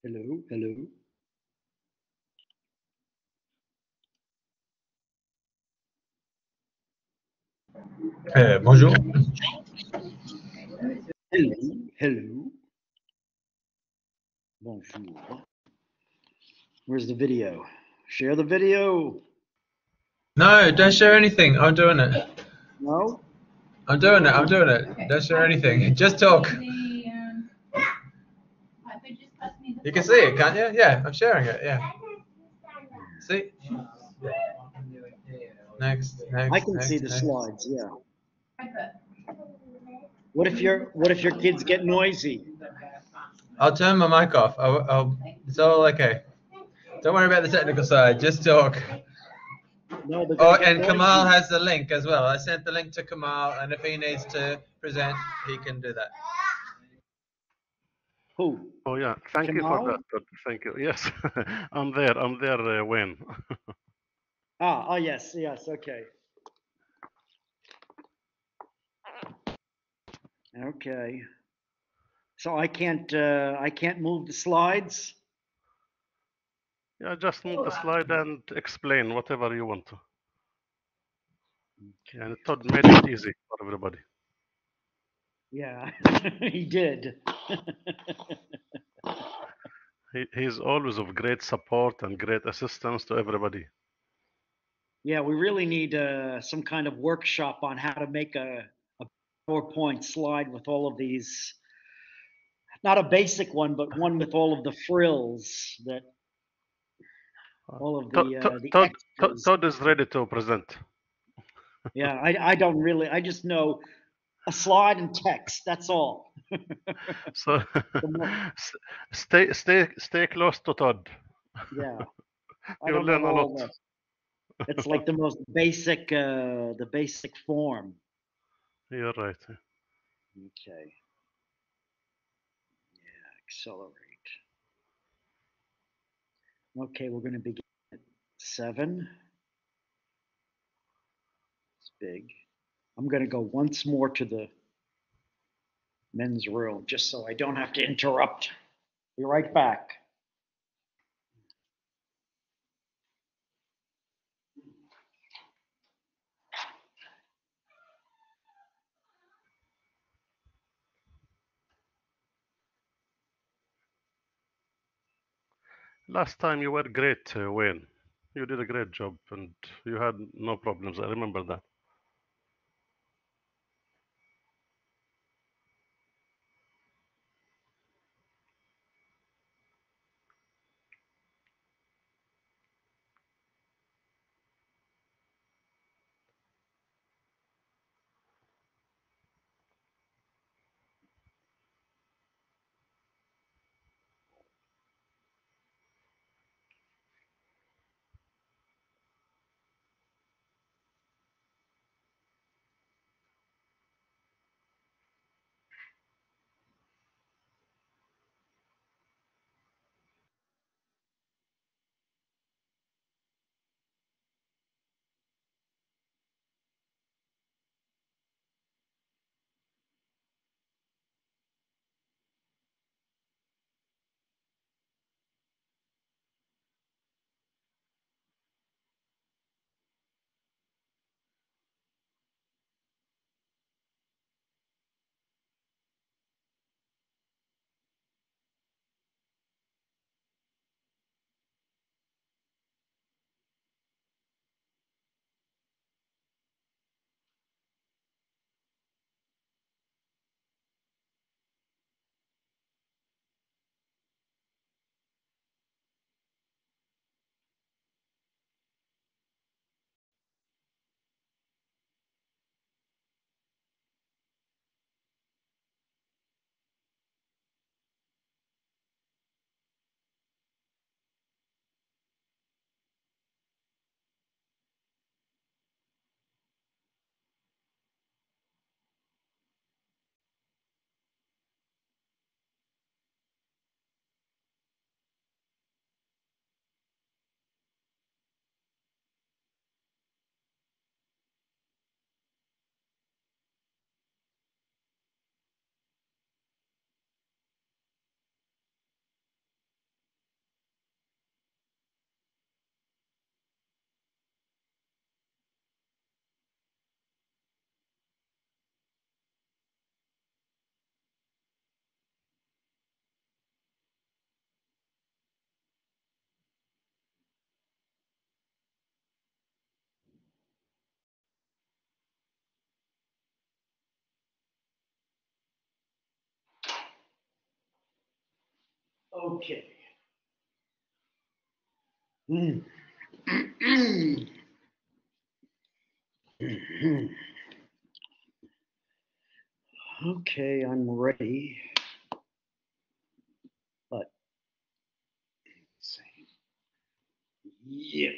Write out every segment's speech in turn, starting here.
Hello, hello. Bonjour. Hello, hello. Bonjour. Where's the video? Share the video. No, don't share anything. I'm doing it. No? I'm doing it. I'm doing it. Don't share anything. Just talk. You can see it, can't you? Yeah, I'm sharing it. Yeah. See? Next, I next, can see next, the next. slides, yeah. What if your kids get noisy? I'll turn my mic off. It's all okay. Don't worry about the technical side. Just talk. No, they're Oh, gonna get and Kamal noisy. has the link as well. I sent the link to Kamal, and if he needs to present, he can do that. Who? Oh yeah, thank you for that. Kamal? Thank you. Yes, I'm there. I'm there, Wayne. Oh yes, yes, okay. Okay. So I can't move the slides? Yeah, just move the slide and explain whatever you want to. Okay. And Todd made it easy for everybody. Yeah, he did. He's always of great support and great assistance to everybody. Yeah, we really need some kind of workshop on how to make a PowerPoint slide with all of these, not a basic one, but one with all of the frills that all of the extras. Todd is ready to present. Yeah, I don't really. I just know a slide and text. That's all. So The mo- stay close to Todd. yeah, I You'll don't know learn a all lot. that. It's like the basic form. You're right. Okay, accelerate. Okay, we're going to begin at 7. It's big. I'm going to go once more to the men's room just so I don't have to interrupt. Be right back. Last time you were great, Wayne. You did a great job and you had no problems. I remember that. Okay. Okay, I'm ready. But let's see. Yeah.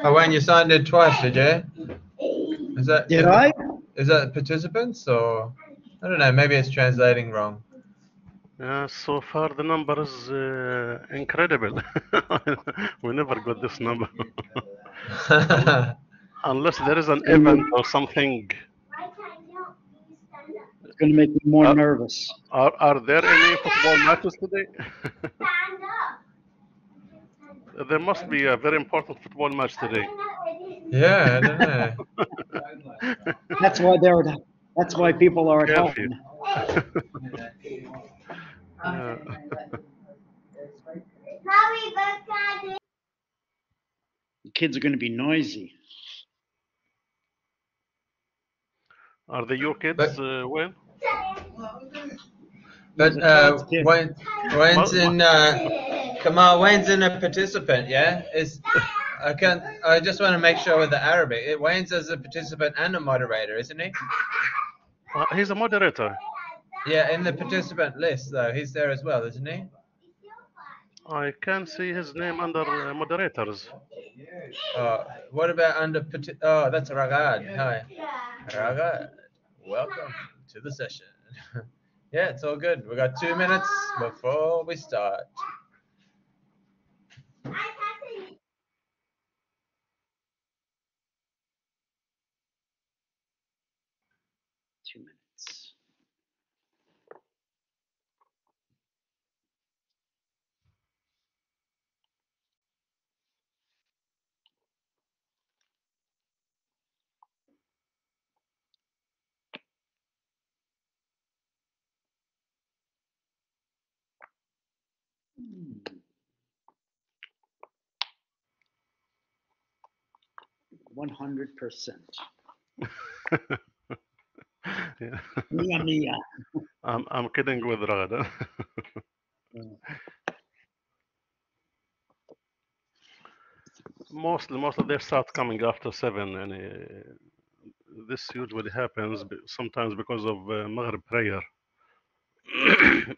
Oh, when you signed in twice, did you? Did I? Is that participants or I don't know? Maybe it's translating wrong. So far the number is incredible. We never got this number. Unless there is an event or something. It's going to make me more nervous. Are there any football matches today? There must be a very important football match today. Yeah, I don't know. That's why That's why people are at Curfew. home. Uh, The kids are going to be noisy. are they your kids, But Wayne? but Todd's kid. Wayne's in Kamal. Wayne's in a participant. Yeah, is I can I just want to make sure with the Arabic. Wayne's as a participant and a moderator, isn't he? He's a moderator. Yeah, in the participant list though, he's there as well, isn't he? I can see his name under moderators. What about under Oh, that's Ragad. Hi, Ragad. Welcome to the session. Yeah, it's all good. We got 2 minutes before we start. Two minutes. Hmm. 100%. Yeah. Mia, mia. I'm kidding with Ragad. Mostly they start coming after 7, and this usually happens sometimes because of Maghrib prayer.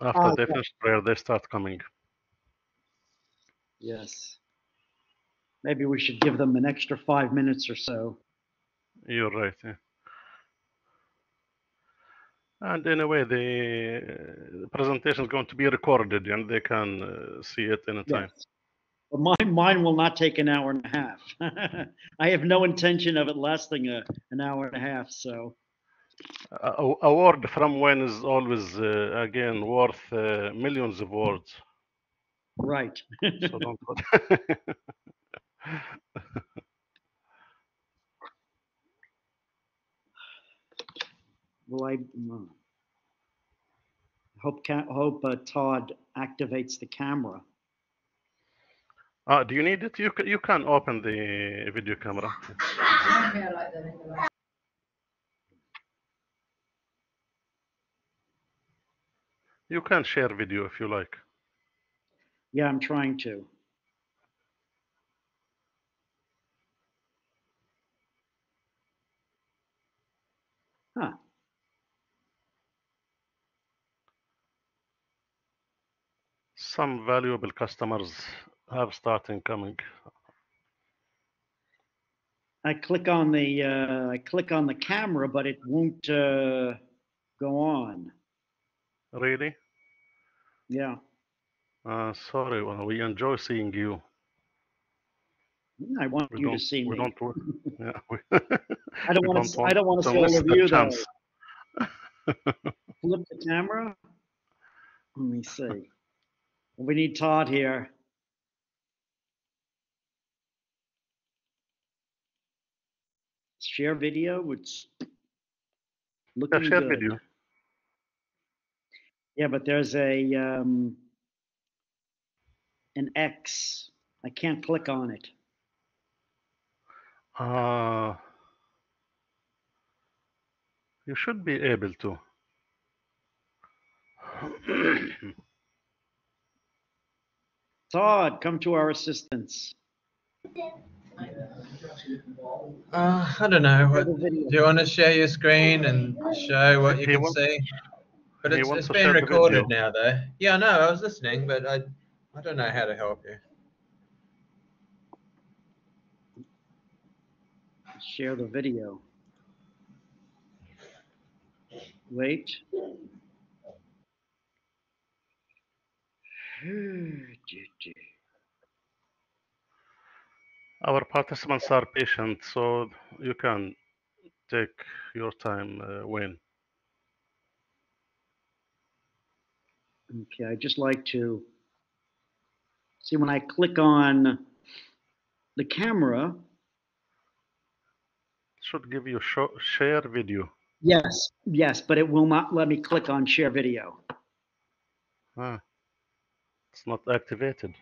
After they finish prayer, they start coming. Yes. Maybe we should give them an extra 5 minutes or so. You're right. Yeah. And in a way, the presentation is going to be recorded, and they can see it anytime. Yes. But mine will not take an hour and a half. I have no intention of it lasting an hour and a half. So A word from Wayne is always, again, worth millions of words. right. So don't. Well, I hope Todd activates the camera. Do you need it? You can open the video camera. You can share video if you like. Yeah, I'm trying to. some valuable customers have started coming. I click on the camera, but it won't go on. Really? Yeah. Sorry, well, we enjoy seeing you. I want We you to don't. see We me. don't. Yeah. I don't We want don't to. want I don't want to see all miss of the you chance. though. Flip the camera. Let me see. We need Todd here. Share video. It's Yeah, looking share good. video. Yeah, but there's an X. I can't click on it. You should be able to. Todd, come to our assistance. I don't know. Share What, the video. do you want to share your screen and show what you He can wants. see? But He it's wants to being share the recorded video. now, though. Yeah, I know. I was listening, but I don't know how to help you. Share the video. Wait. Our participants are patient, so you can take your time, Wayne. Okay, I just like to see when I click on the camera. It should give you share video. Yes, but it will not let me click on share video. Ah, it's not activated.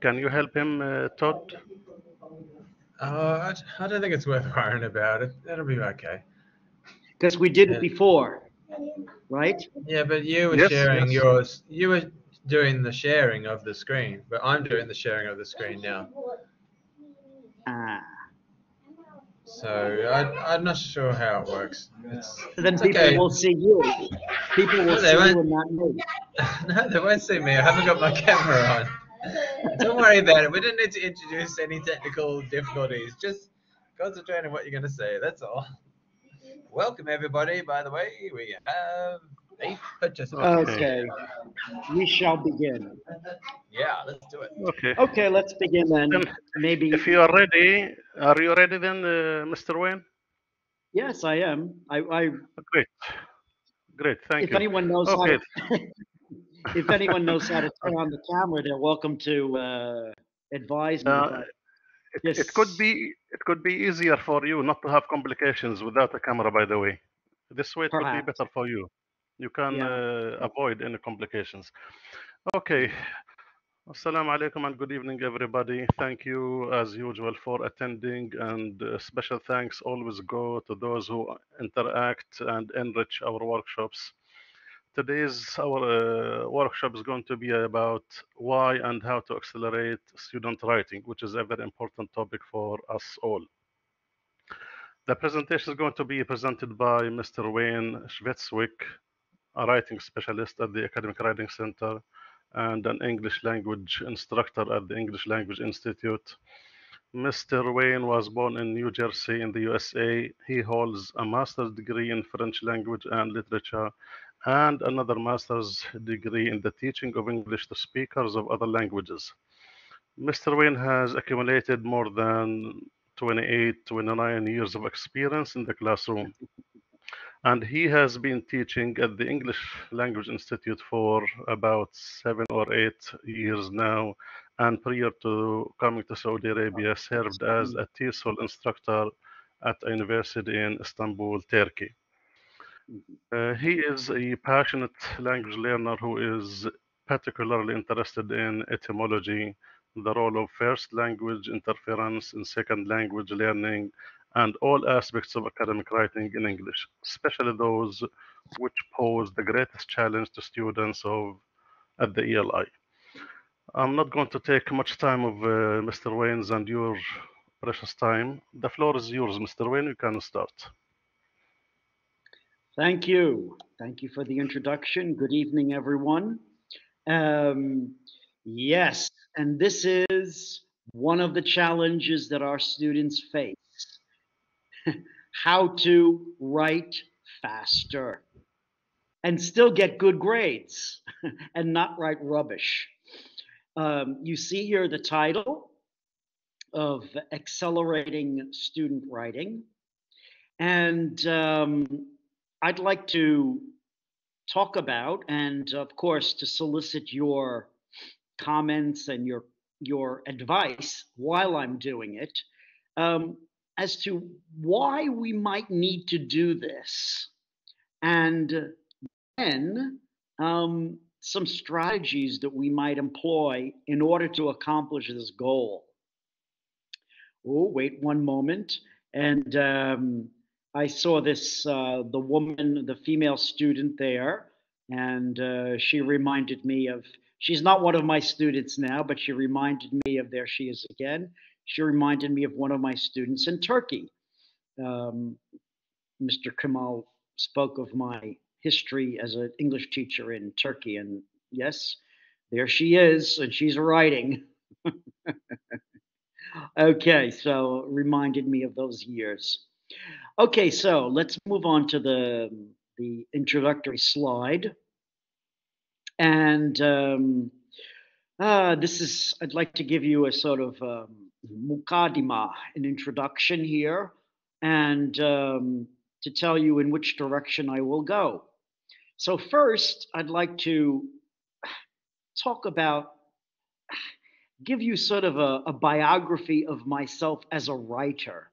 Can you help him, Todd? I don't think it's worth worrying about. It'll be okay. Because we did Yeah. it before, right? Yeah, but you were Yes, sharing yes. yours. You were doing the sharing of the screen, but I'm doing the sharing of the screen now. Ah. So I'm not sure how it works. Then It's people okay. will see you. People will No, see they you won't. and not me. No, they won't see me. I haven't got my camera on. Don't worry about it. We didn't need to introduce any technical difficulties. Just concentrate on what you're going to say. That's all. Welcome, everybody. By the way, we have 8 participants. Okay, we shall begin. Yeah, let's do it. Okay. Okay, let's begin then. Then, Maybe. if you are ready, are you ready then, Mr. Wayne? Yes, I am. Great. Great. Thank If you. anyone knows how Okay. to, if anyone knows how to turn on the camera, they're welcome to advise me. But It could be easier for you not to have complications without a camera, by the way. This way it could be perhaps, better for you. You can yeah. avoid any complications. Okay. Assalamu alaikum and good evening, everybody. Thank you, as usual, for attending, and special thanks always go to those who interact and enrich our workshops. Today's our workshop is going to be about why and how to accelerate student writing, which is a very important topic for us all. The presentation is going to be presented by Mr. Wayne Chnestuik, a writing specialist at the Academic Writing Center and an English language instructor at the English Language Institute. Mr. Wayne was born in New Jersey in the USA. He holds a master's degree in French language and literature and another master's degree in the teaching of English to speakers of other languages. Mr. Wayne has accumulated more than 28, 29 years of experience in the classroom, and he has been teaching at the English Language Institute for about 7 or 8 years now, and prior to coming to Saudi Arabia, served as a TESOL instructor at a university in Istanbul, Turkey. He is a passionate language learner who is particularly interested in etymology, the role of first language interference in second language learning, and all aspects of academic writing in English, especially those which pose the greatest challenge to students at the ELI. I'm not going to take much time of Mr. Wayne's and your precious time. The floor is yours, Mr. Wayne. You can start. Thank you. Thank you for the introduction. Good evening, everyone. Um, yes, and this is one of the challenges that our students face: how to write faster and still get good grades and not write rubbish. You see here the title of Accelerating Student Writing. And I'd like to talk about, and of course, to solicit your comments and your advice while I'm doing it, um, as to why we might need to do this, and then some strategies that we might employ in order to accomplish this goal. Oh, wait one moment. And I saw this, the woman, the female student there, and she reminded me of, she's not one of my students now, but she reminded me of, there she is again. She reminded me of one of my students in Turkey. Um, Mr. Kemal spoke of my history as an English teacher in Turkey, and yes, there she is, and she's writing. Okay, so reminded me of those years. Okay, so let's move on to the introductory slide. And this is, I'd like to give you a sort of mukadima, an introduction here, and to tell you in which direction I will go. So first, I'd like to talk about, give you sort of a biography of myself as a writer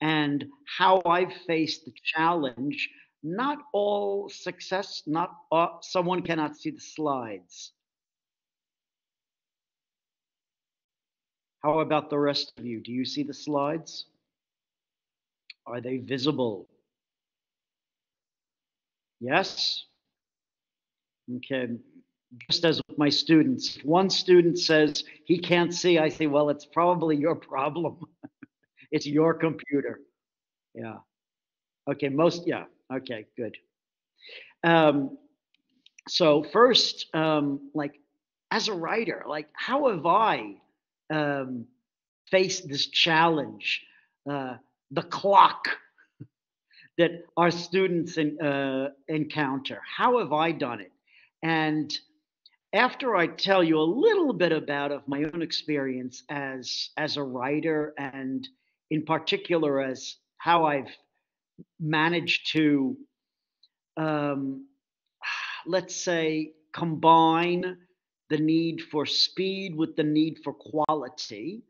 and how I've faced the challenge. Not all success, not all, someone cannot see the slides. How about the rest of you? Do you see the slides? Are they visible? Yes? Okay. Just as with my students, if one student says he can't see, I say, well, it's probably your problem. It's your computer. Yeah. Okay. Yeah. Okay. Good. Um, so first, like as a writer, like how have I um, faced this challenge? The clock that our students encounter. How have I done it? And after I tell you a little bit about of my own experience as a writer, and in particular as how I've managed to um, let's say combine the need for speed with the need for quality,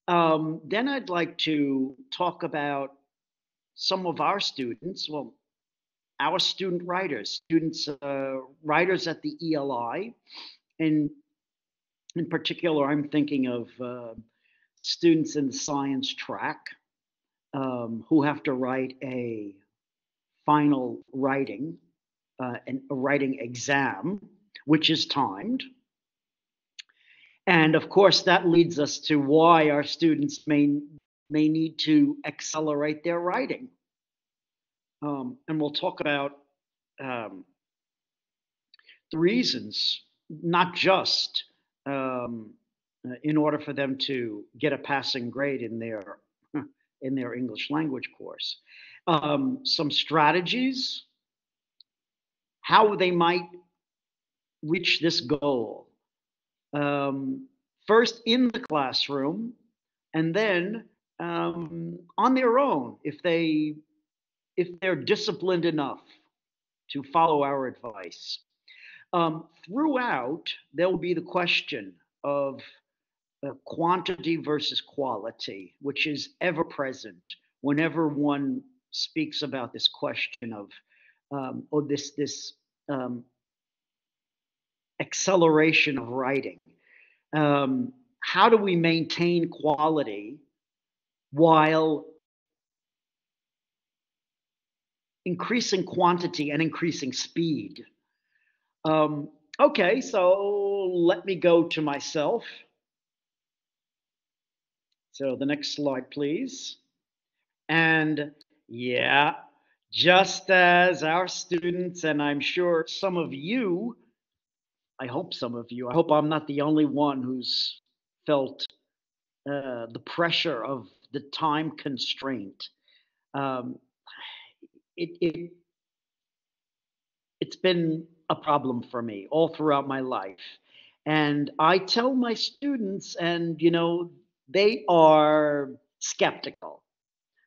then I'd like to talk about some of our students. Well, our student writers, students, writers at the ELI, and in particular, I'm thinking of students in the science track who have to write a final writing, a writing exam, which is timed. And of course, that leads us to why our students may need to accelerate their writing. And we'll talk about um, the reasons, not just in order for them to get a passing grade in their English language course. Some strategies, how they might reach this goal. First in the classroom, and then on their own if they're disciplined enough to follow our advice. Throughout, there will be the question of quantity versus quality, which is ever present whenever one speaks about this question of or this acceleration of writing. How do we maintain quality while increasing quantity and increasing speed? Okay, so let me go to myself. So the next slide, please. And yeah, just as our students, and I'm sure some of you I hope some of you, I hope I'm not the only one who's felt the pressure of the time constraint. Um, it, it it's been a problem for me all throughout my life, and I tell my students, and they are skeptical.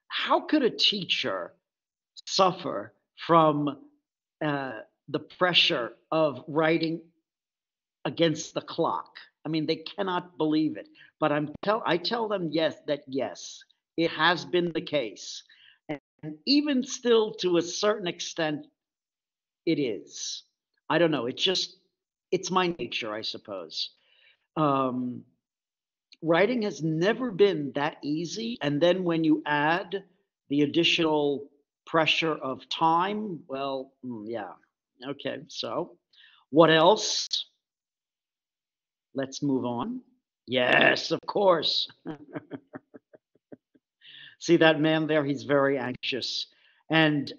How could a teacher suffer from uh, the pressure of writing against the clock? I mean, they cannot believe it. But I tell them yes, it has been the case, and even still to a certain extent, it is. I don't know. It's my nature, I suppose. Um, Writing has never been that easy, and then when you add the additional pressure of time, well, yeah. Okay, so what else? Let's move on. Yes, of course. See that man there? He's very anxious and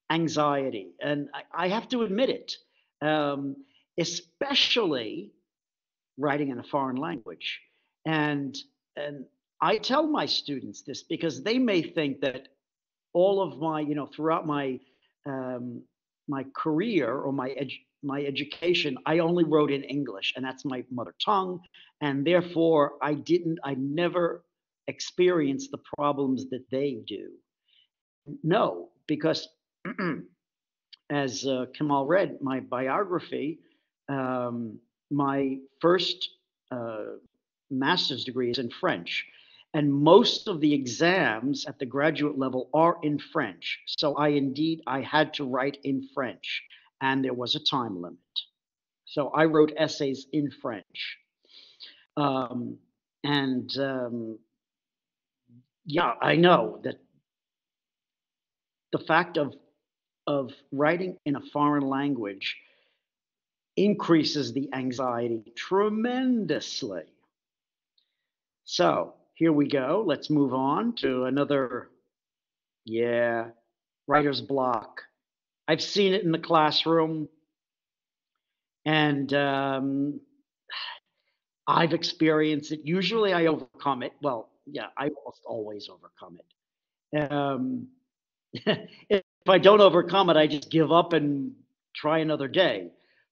anxiety. And I have to admit it, um, especially writing in a foreign language. And, and I tell my students this because they may think that all of my, throughout um, my career or my education, I only wrote in English, and that's my mother tongue, and therefore I never experienced the problems that they do. No, because as Kamal read my biography, um, my first uh, master's degree is in French. And most of the exams at the graduate level are in French. So I had to write in French, and there was a time limit. So I wrote essays in French. Um, and yeah, I know that the fact of writing in a foreign language increases the anxiety tremendously. So here we go. Let's move on to another, yeah, writer's block. I've seen it in the classroom, and I've experienced it. Usually I overcome it. Well, yeah, I almost always overcome it. If I don't overcome it, I just give up and try another day.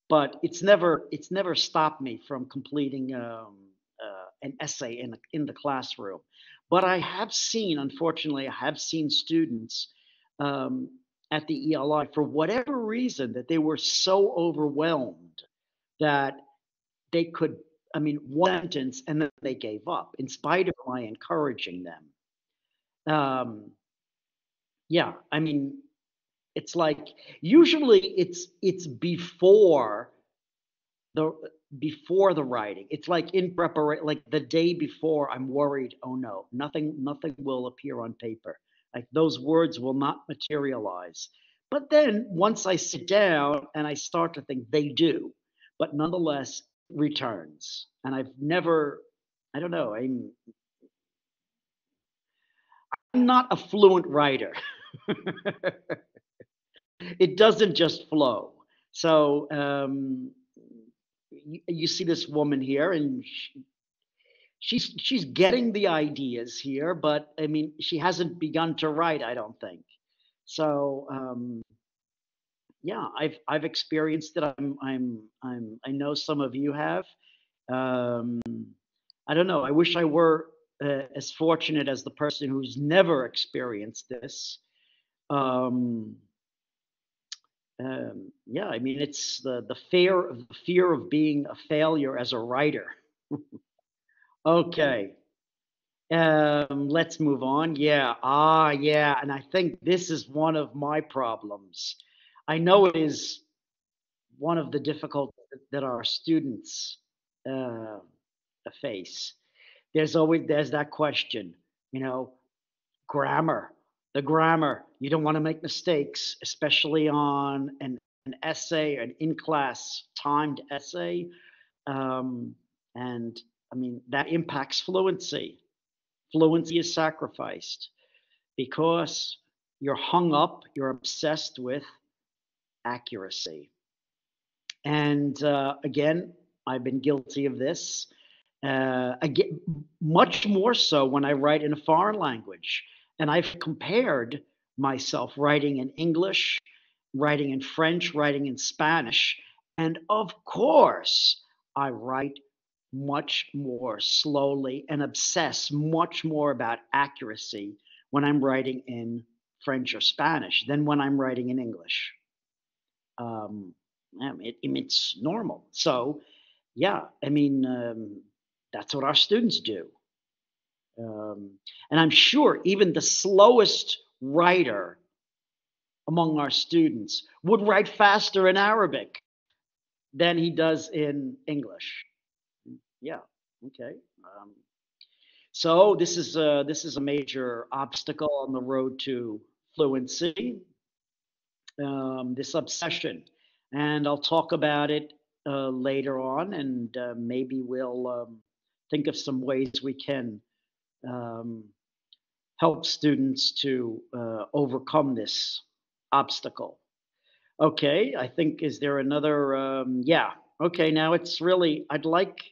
But it's never stopped me from completing an essay in the classroom. But I have seen, unfortunately, I have seen students um, at the ELI for whatever reason that they were so overwhelmed that they could, I mean, one sentence and then they gave up in spite of my encouraging them. Um, yeah, I mean, it's like usually it's the before the writing. It's like in preparation, like the day before. I'm worried. Oh no, nothing will appear on paper. Like those words will not materialize. But then once I sit down and I start to think, they do. But nonetheless, returns. And I've never. I don't know. I'm not a fluent writer. It doesn't just flow. So you see this woman here, and she's getting the ideas here, but I mean, she hasn't begun to write, I don't think. So yeah, I've experienced it. I know some of you have. Um, I don't know. I wish I were as fortunate as the person who's never experienced this. Um, yeah, I mean, it's the fear of being a failure as a writer. Okay, let's move on. Yeah, yeah, and I think this is one of my problems. I know it is one of the difficulties that our students uh, face. There's that question, you know, grammar, the grammar. You don't want to make mistakes, especially on an essay, an in-class timed essay. And I mean, that impacts fluency. Fluency is sacrificed because you're hung up, you're obsessed with accuracy. And again, I've been guilty of this. Again, much more so when I write in a foreign language. And I've compared myself writing in English, writing in French, writing in Spanish. And of course, I write much more slowly and obsess much more about accuracy when I'm writing in French or Spanish than when I'm writing in English. Um, it's normal. So, yeah, that's what our students do. And I'm sure even the slowest writer among our students would write faster in Arabic than he does in English. Yeah, okay. So this is a major obstacle on the road to fluency. This obsession, and I'll talk about it later on, and maybe we'll think of some ways we can um, help students to overcome this obstacle. Okay, I think, is there another? Yeah, okay, now it's really, I'd like,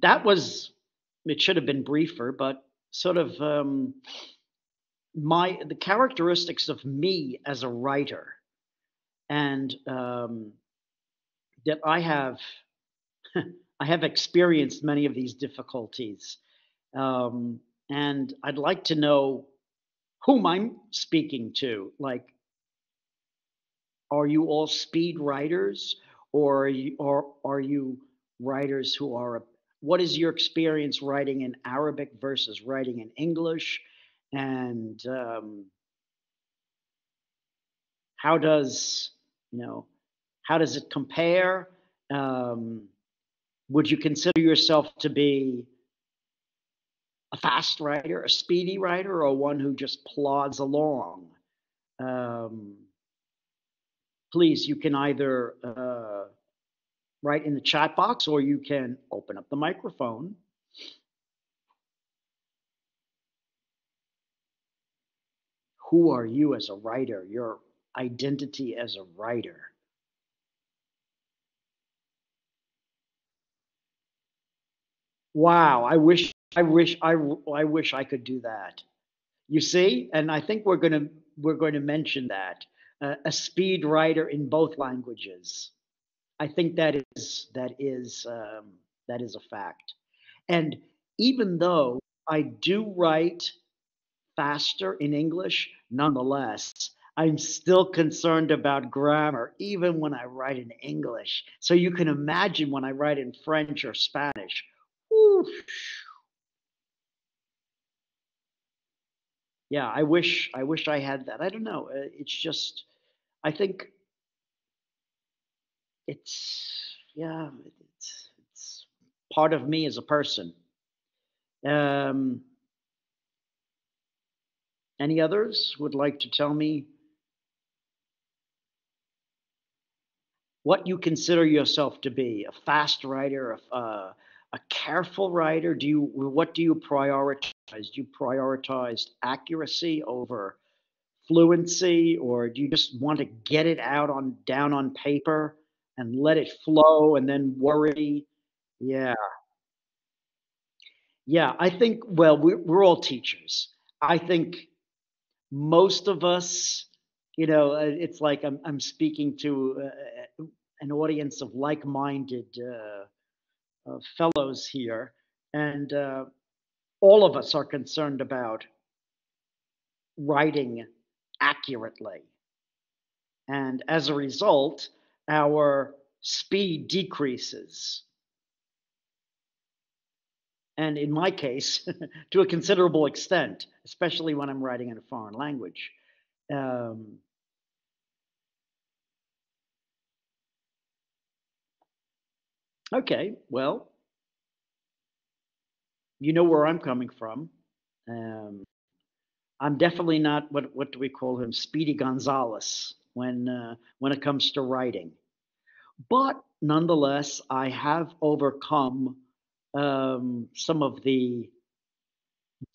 that was, it should have been briefer, but sort of the characteristics of me as a writer, and that I have I have experienced many of these difficulties, um, and I'd like to know whom I'm speaking to. Like, are you all speed writers, or are you writers who are? What is your experience writing in Arabic versus writing in English, and how does you know how does it compare? Um, would you consider yourself to be a fast writer, a speedy writer, or one who just plods along? Um, Please, you can either write in the chat box or you can open up the microphone. Who are you as a writer? Your identity as a writer. Wow, I wish I could do that. You see, and I think we're going to mention that a speed writer in both languages. I think that is a fact. And even though I do write faster in English, nonetheless, I'm still concerned about grammar, even when I write in English. So you can imagine when I write in French or Spanish. Whew. Yeah, I wish I had that. I don't know. It's just, I think yeah, it's part of me as a person. Um, any others would like to tell me what you consider yourself to be? A fast writer, a careful writer? What do you prioritize? Do you prioritize accuracy over fluency, or do you just want to get it out on down on paper and let it flow and then worry? Yeah, yeah. I think, well, we're all teachers. I think most of us, it's like I'm speaking to an audience of like-minded fellows here, and all of us are concerned about writing accurately, and as a result, our speed decreases. And in my case, to a considerable extent, especially when I'm writing in a foreign language. Um, okay, well, you know where I'm coming from. Um, I'm definitely not what do we call him, Speedy Gonzales, when it comes to writing. But nonetheless, I have overcome some of the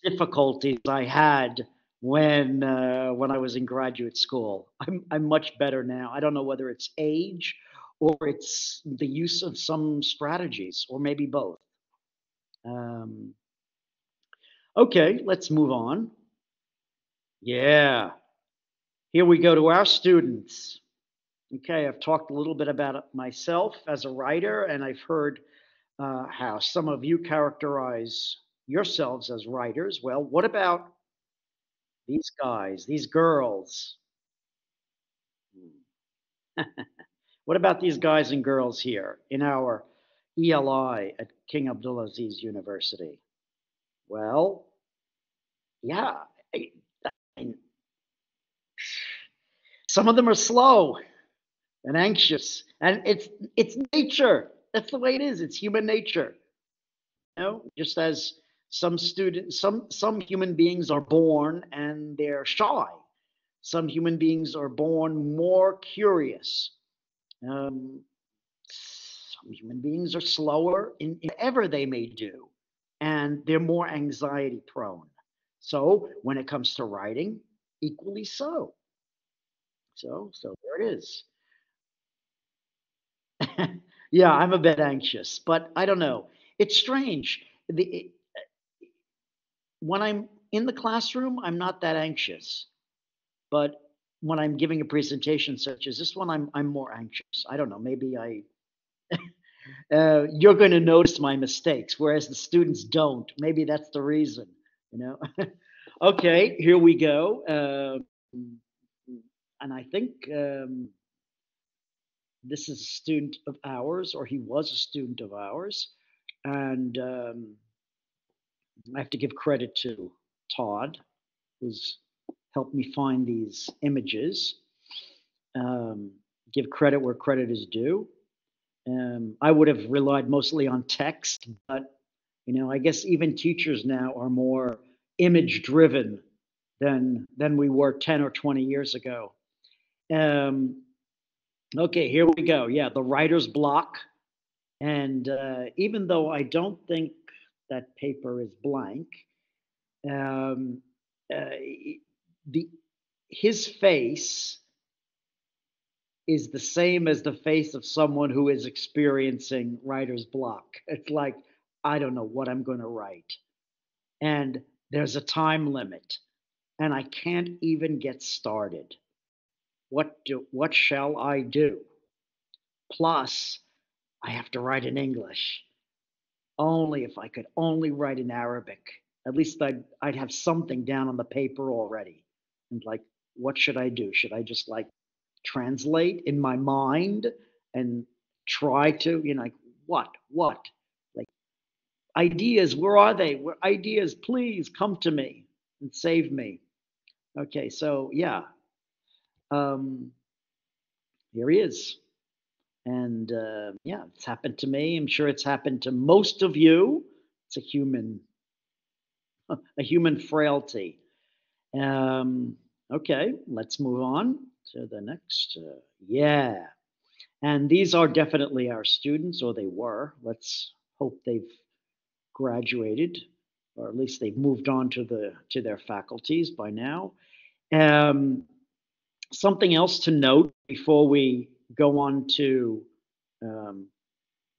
difficulties I had when I was in graduate school. I'm much better now. I don't know whether it's age or it's the use of some strategies, or maybe both. Okay, let's move on. Yeah, here we go to our students. Okay, I've talked a little bit about myself as a writer, and I've heard how some of you characterize yourselves as writers. Well, what about these guys, these girls? What about these guys and girls here in our ELI at King Abdulaziz University? Well, yeah, I, I, some of them are slow and anxious, and it's nature. That's the way it is. It's human nature. You know, just as some students, some human beings are born and they're shy. Some human beings are born more curious. Um, some human beings are slower in whatever they may do, and they're more anxiety prone. So when it comes to writing, equally so. So there it is. Yeah, I'm a bit anxious, but I don't know. It's strange. When I'm in the classroom, I'm not that anxious, but when I'm giving a presentation such as this one, I'm more anxious. I don't know. Maybe you're going to notice my mistakes, whereas the students don't. Maybe that's the reason. You know. Okay, here we go. And I think this is a student of ours, or he was a student of ours, and I have to give credit to Todd, who's helped me find these images. Um, give credit where credit is due. I would have relied mostly on text, but I guess even teachers now are more image driven than we were 10 or 20 years ago. Um, okay, here we go. Yeah, the writer's block. And even though I don't think that paper is blank, um, uh, the his face is the same as the face of someone who is experiencing writer's block. It's like, I don't know what I'm going to write. And there's a time limit, and I can't even get started. What shall I do? Plus, I have to write in English. Only if I could only write in Arabic. At least I'd have something down on the paper already. And like, what should I do? Should I just like translate in my mind and try to, like, what? Like, ideas, where are they? Where ideas, please come to me and save me. Okay, so yeah, um, here he is. And yeah, it's happened to me. I'm sure it's happened to most of you. It's a human frailty. Um, okay, let's move on to the next. Yeah, and these are definitely our students, or they were. Let's hope they've graduated, or at least they've moved on to their faculties by now. Um, Something else to note before we go on to um,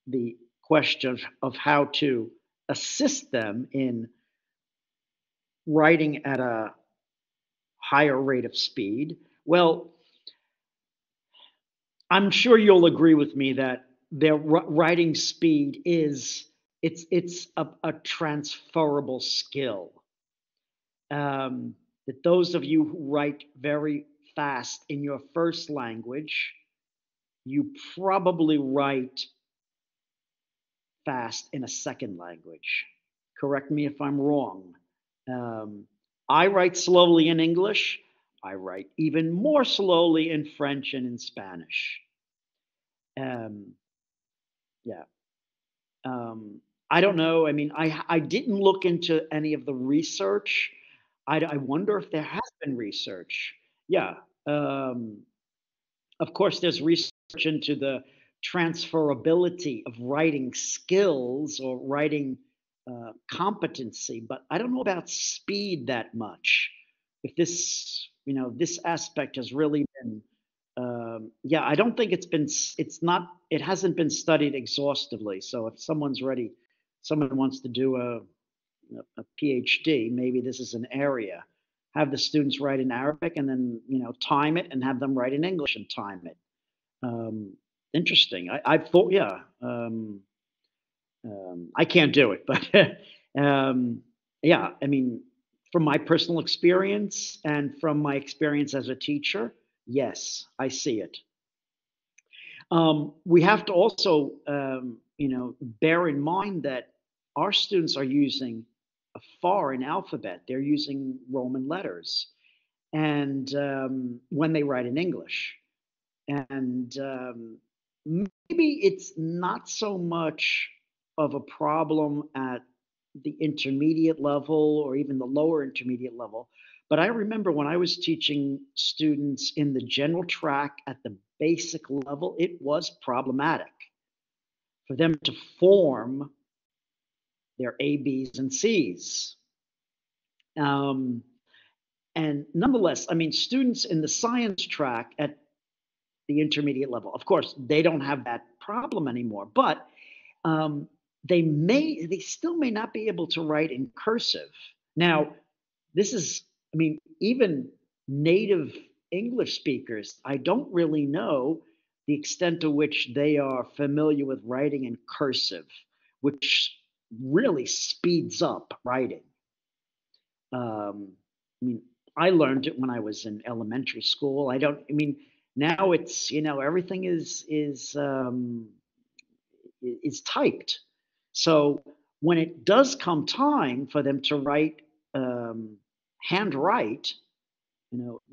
the question of how to assist them in writing at a higher rate of speed. Well, I'm sure you'll agree with me that their writing speed is it's a transferable skill. That those of you who write very fast in your first language, you probably write fast in a second language. Correct me if I'm wrong. Um, I write slowly in English. I write even more slowly in French and in Spanish. Um, yeah. I don't know. I mean, I didn't look into any of the research. I wonder if there has been research. Yeah. Um, of course, there's research into the transferability of writing skills or writing competency, but I don't know about speed that much. If this aspect has really been yeah, I don't think it hasn't been studied exhaustively. So if someone wants to do a PhD, maybe this is an area. Have the students write in Arabic and then, time it and have them write in English and time it. Interesting. I thought, yeah. I can't do it, but yeah, I mean, from my personal experience and from my experience as a teacher, yes, I see it. We have to also, bear in mind that our students are using a foreign alphabet. They're using Roman letters, and when they write in English, and maybe it's not so much of a problem at the intermediate level or even the lower intermediate level. But I remember when I was teaching students in the general track at the basic level, it was problematic for them to form their A, B's, and C's. And nonetheless, I mean, students in the science track at the intermediate level, of course, they don't have that problem anymore, but um, they still may not be able to write in cursive. Now, this is, I mean, even native English speakers, I don't really know the extent to which they are familiar with writing in cursive, which really speeds up writing. I mean, I learned it when I was in elementary school. I mean, now it's, everything is typed. So when it does come time for them to write, handwrite,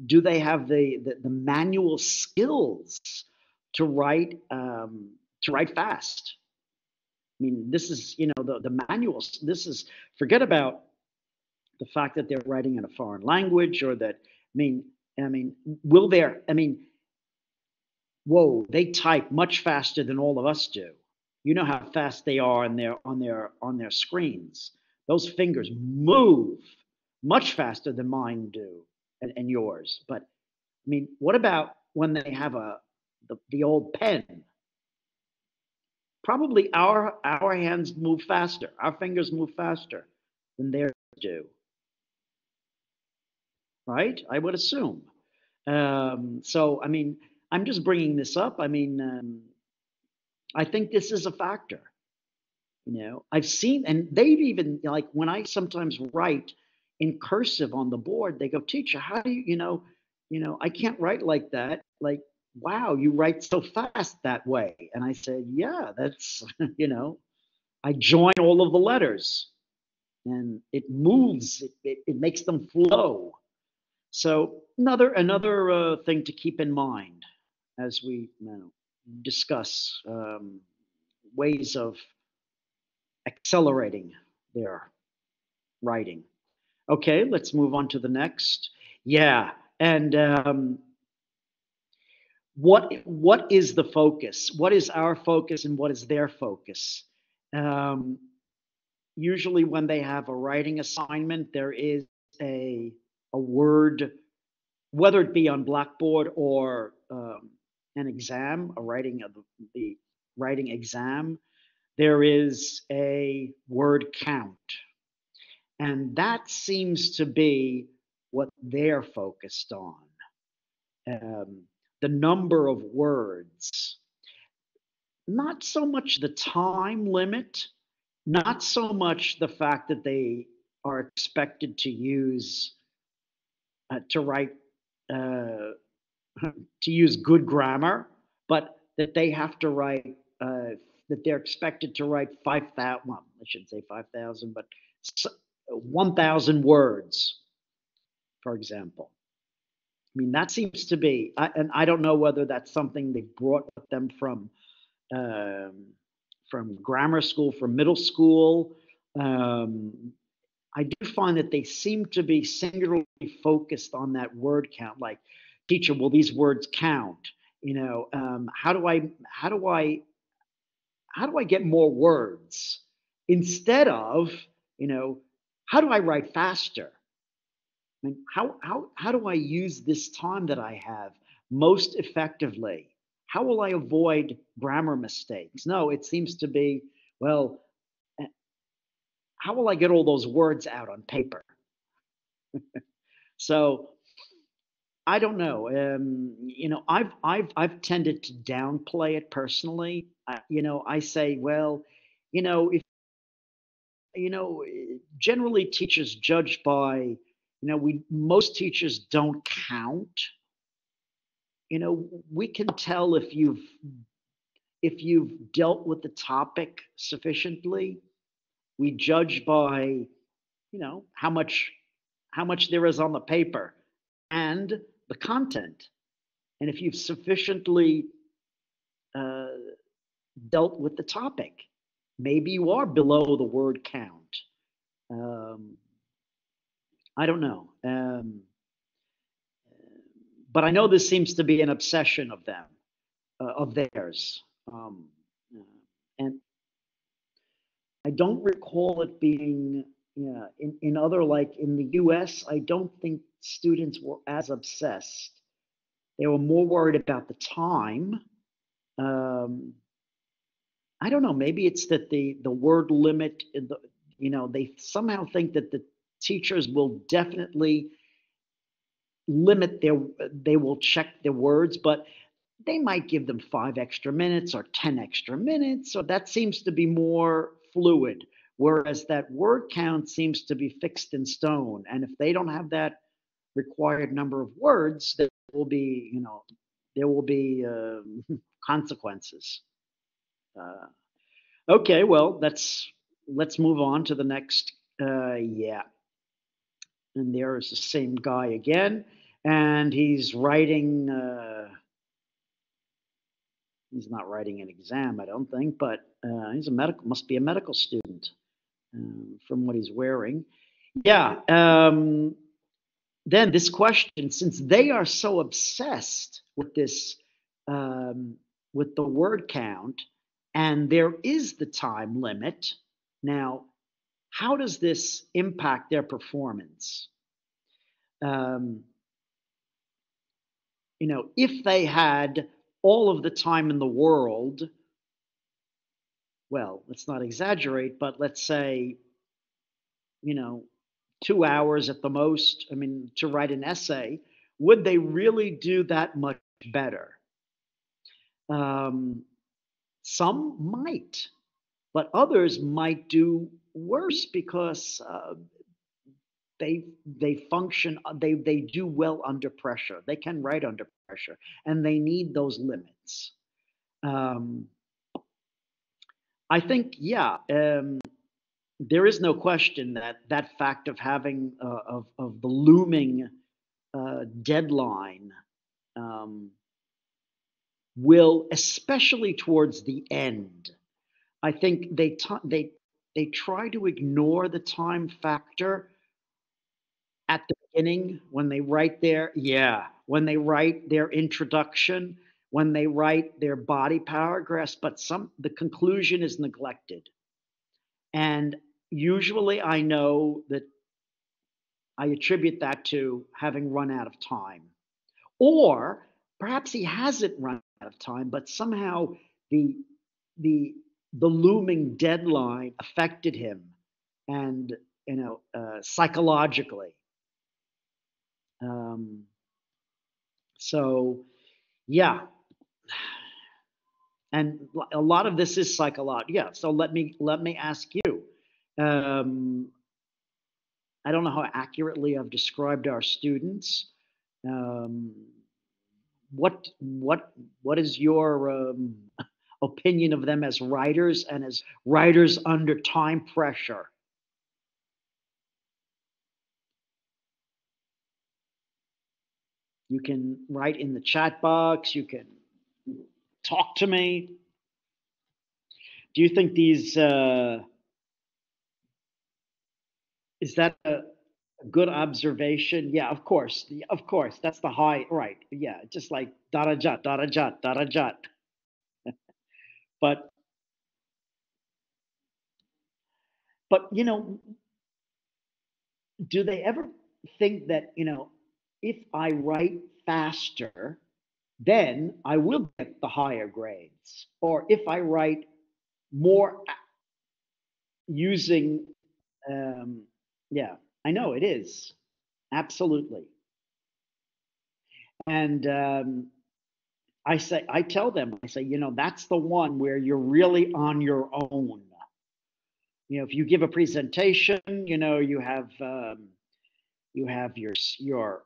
do they have the manual skills to write fast? I mean, this is, the manuals. This is, forget about the fact that they're writing in a foreign language or that, will there, whoa, they type much faster than all of us do. You know how fast they are on their screens. Those fingers move much faster than mine do and yours. But I mean, what about when they have the old pen? Probably our hands move faster, our fingers move faster than theirs do, right? I would assume. So I mean, I'm just bringing this up. I mean, I think this is a factor. I've seen, and they've even, like, when I sometimes write in cursive on the board, they go, "Teacher, how do I can't write like that. Like, wow, you write so fast that way." And I said, "Yeah, that's, I join all of the letters and it moves, it makes them flow." So another thing to keep in mind as we discuss ways of accelerating their writing. Okay, let's move on to the next. Yeah, and what is the focus? What is our focus and what is their focus? Um, Usually, when they have a writing assignment, there is a word, whether it be on Blackboard or an exam, the writing exam. There is a word count. And that seems to be what they're focused on, the number of words. Not so much the time limit, not so much the fact that they are expected to to write, uh, to use good grammar, but that they have to write, that they're expected to write 5,000, well, I shouldn't say 5,000, but 1,000 words, for example. I mean, that seems to be, and I don't know whether that's something they brought with them from grammar school, from middle school. I do find that they seem to be singularly focused on that word count. Like, "Teacher, will these words count? How do I get more words?" Instead of, how do I write faster? I mean, how do I use this time that I have most effectively? How will I avoid grammar mistakes? No, it seems to be, well, how will I get all those words out on paper? So I don't know. I've tended to downplay it personally. I say, well, if generally teachers judge by, we most teachers don't count. We can tell if you've dealt with the topic sufficiently. We judge by, how much there is on the paper and the content. And if you've sufficiently uh, dealt with the topic, maybe you are below the word count. Um, I don't know. But I know this seems to be an obsession of them, of theirs. And I don't recall it being, yeah, in other, like in the US, I don't think students were as obsessed. They were more worried about the time. Um, I don't know. Maybe it's that the word limit, they somehow think that the teachers will definitely limit they will check their words, but they might give them 5 extra minutes or 10 extra minutes. So that seems to be more fluid. Whereas that word count seems to be fixed in stone. And if they don't have that required number of words, there will be consequences. Uh, okay, well, let's move on to the next. Yeah, and there's the same guy again, and he's writing. He's not writing an exam, I don't think, but must be a medical student from what he's wearing. Yeah. Then this question, since they are so obsessed with this, with the word count, and there is the time limit. Now, how does this impact their performance? Um, if they had all of the time in the world, well, let's not exaggerate, but let's say, you know, 2 hours at the most, I mean, to write an essay, would they really do that much better? Um, some might, but others might do worse because they function, they do well under pressure. They can write under pressure, and they need those limits. Um, I think, yeah, there is no question that that fact of having of the looming deadline um, will, especially towards the end. I think they try to ignore the time factor at the beginning when they write when they write their introduction, when they write their body paragraphs, but the conclusion is neglected. And usually I know that I attribute that to having run out of time. Or perhaps he hasn't run out of time, but somehow the the the looming deadline affected him, and psychologically. Um, so yeah, and a lot of this is psychological. Yeah. So let me ask you. Um, I don't know how accurately I've described our students. Um, what is your opinion of them as writers and as writers under time pressure? You can write in the chat box. You can talk to me. Do you think these is that a good observation? Yeah, of course. Of course, that's the high, right? Yeah, just like darajat, darajat, darajat. But but do they ever think that if I write faster, then I will get the higher grades. Or if I write more using, yeah, I know it is. Absolutely. And I tell them, I say, that's the one where you're really on your own. If you give a presentation, you have your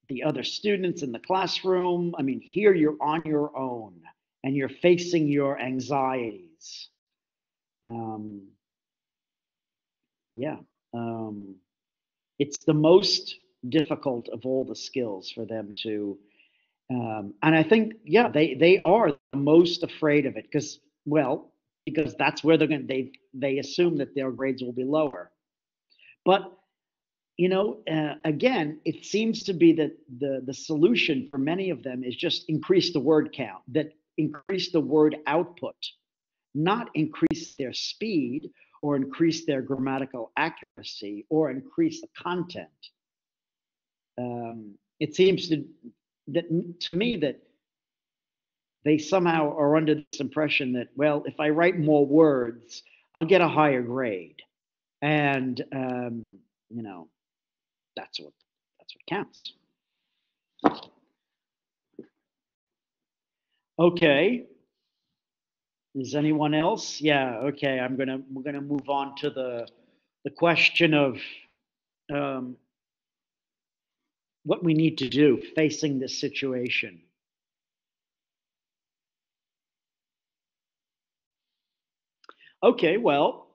the other students in the classroom. I mean, here you're on your own and you're facing your anxieties. Um, yeah, it's the most difficult of all the skills for them to. And I think, yeah, they are the most afraid of it because that's where they assume that their grades will be lower. But again, it seems to be that the solution for many of them is just increase the word count, that increase the word output, not increase their speed or increase their grammatical accuracy or increase the content. It seems to me that they somehow are under this impression that, well, if I write more words, I'll get a higher grade, and that's what counts. Okay. Is anyone else? Yeah. Okay. We're gonna move on to the question of what we need to do facing this situation. Okay. Well,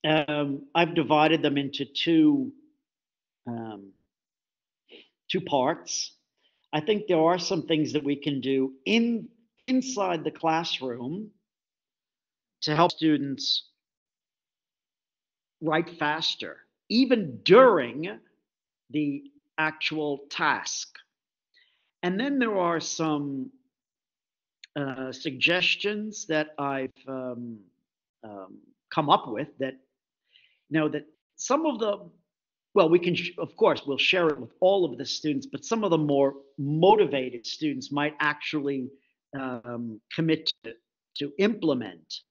I've divided them into two parts. I think there are some things that we can do inside the classroom to help students write faster, even during the actual task. And then there are some suggestions that I've come up with that that some of the we can of course we'll share it with all of the students, but some of the more motivated students might actually commit to implement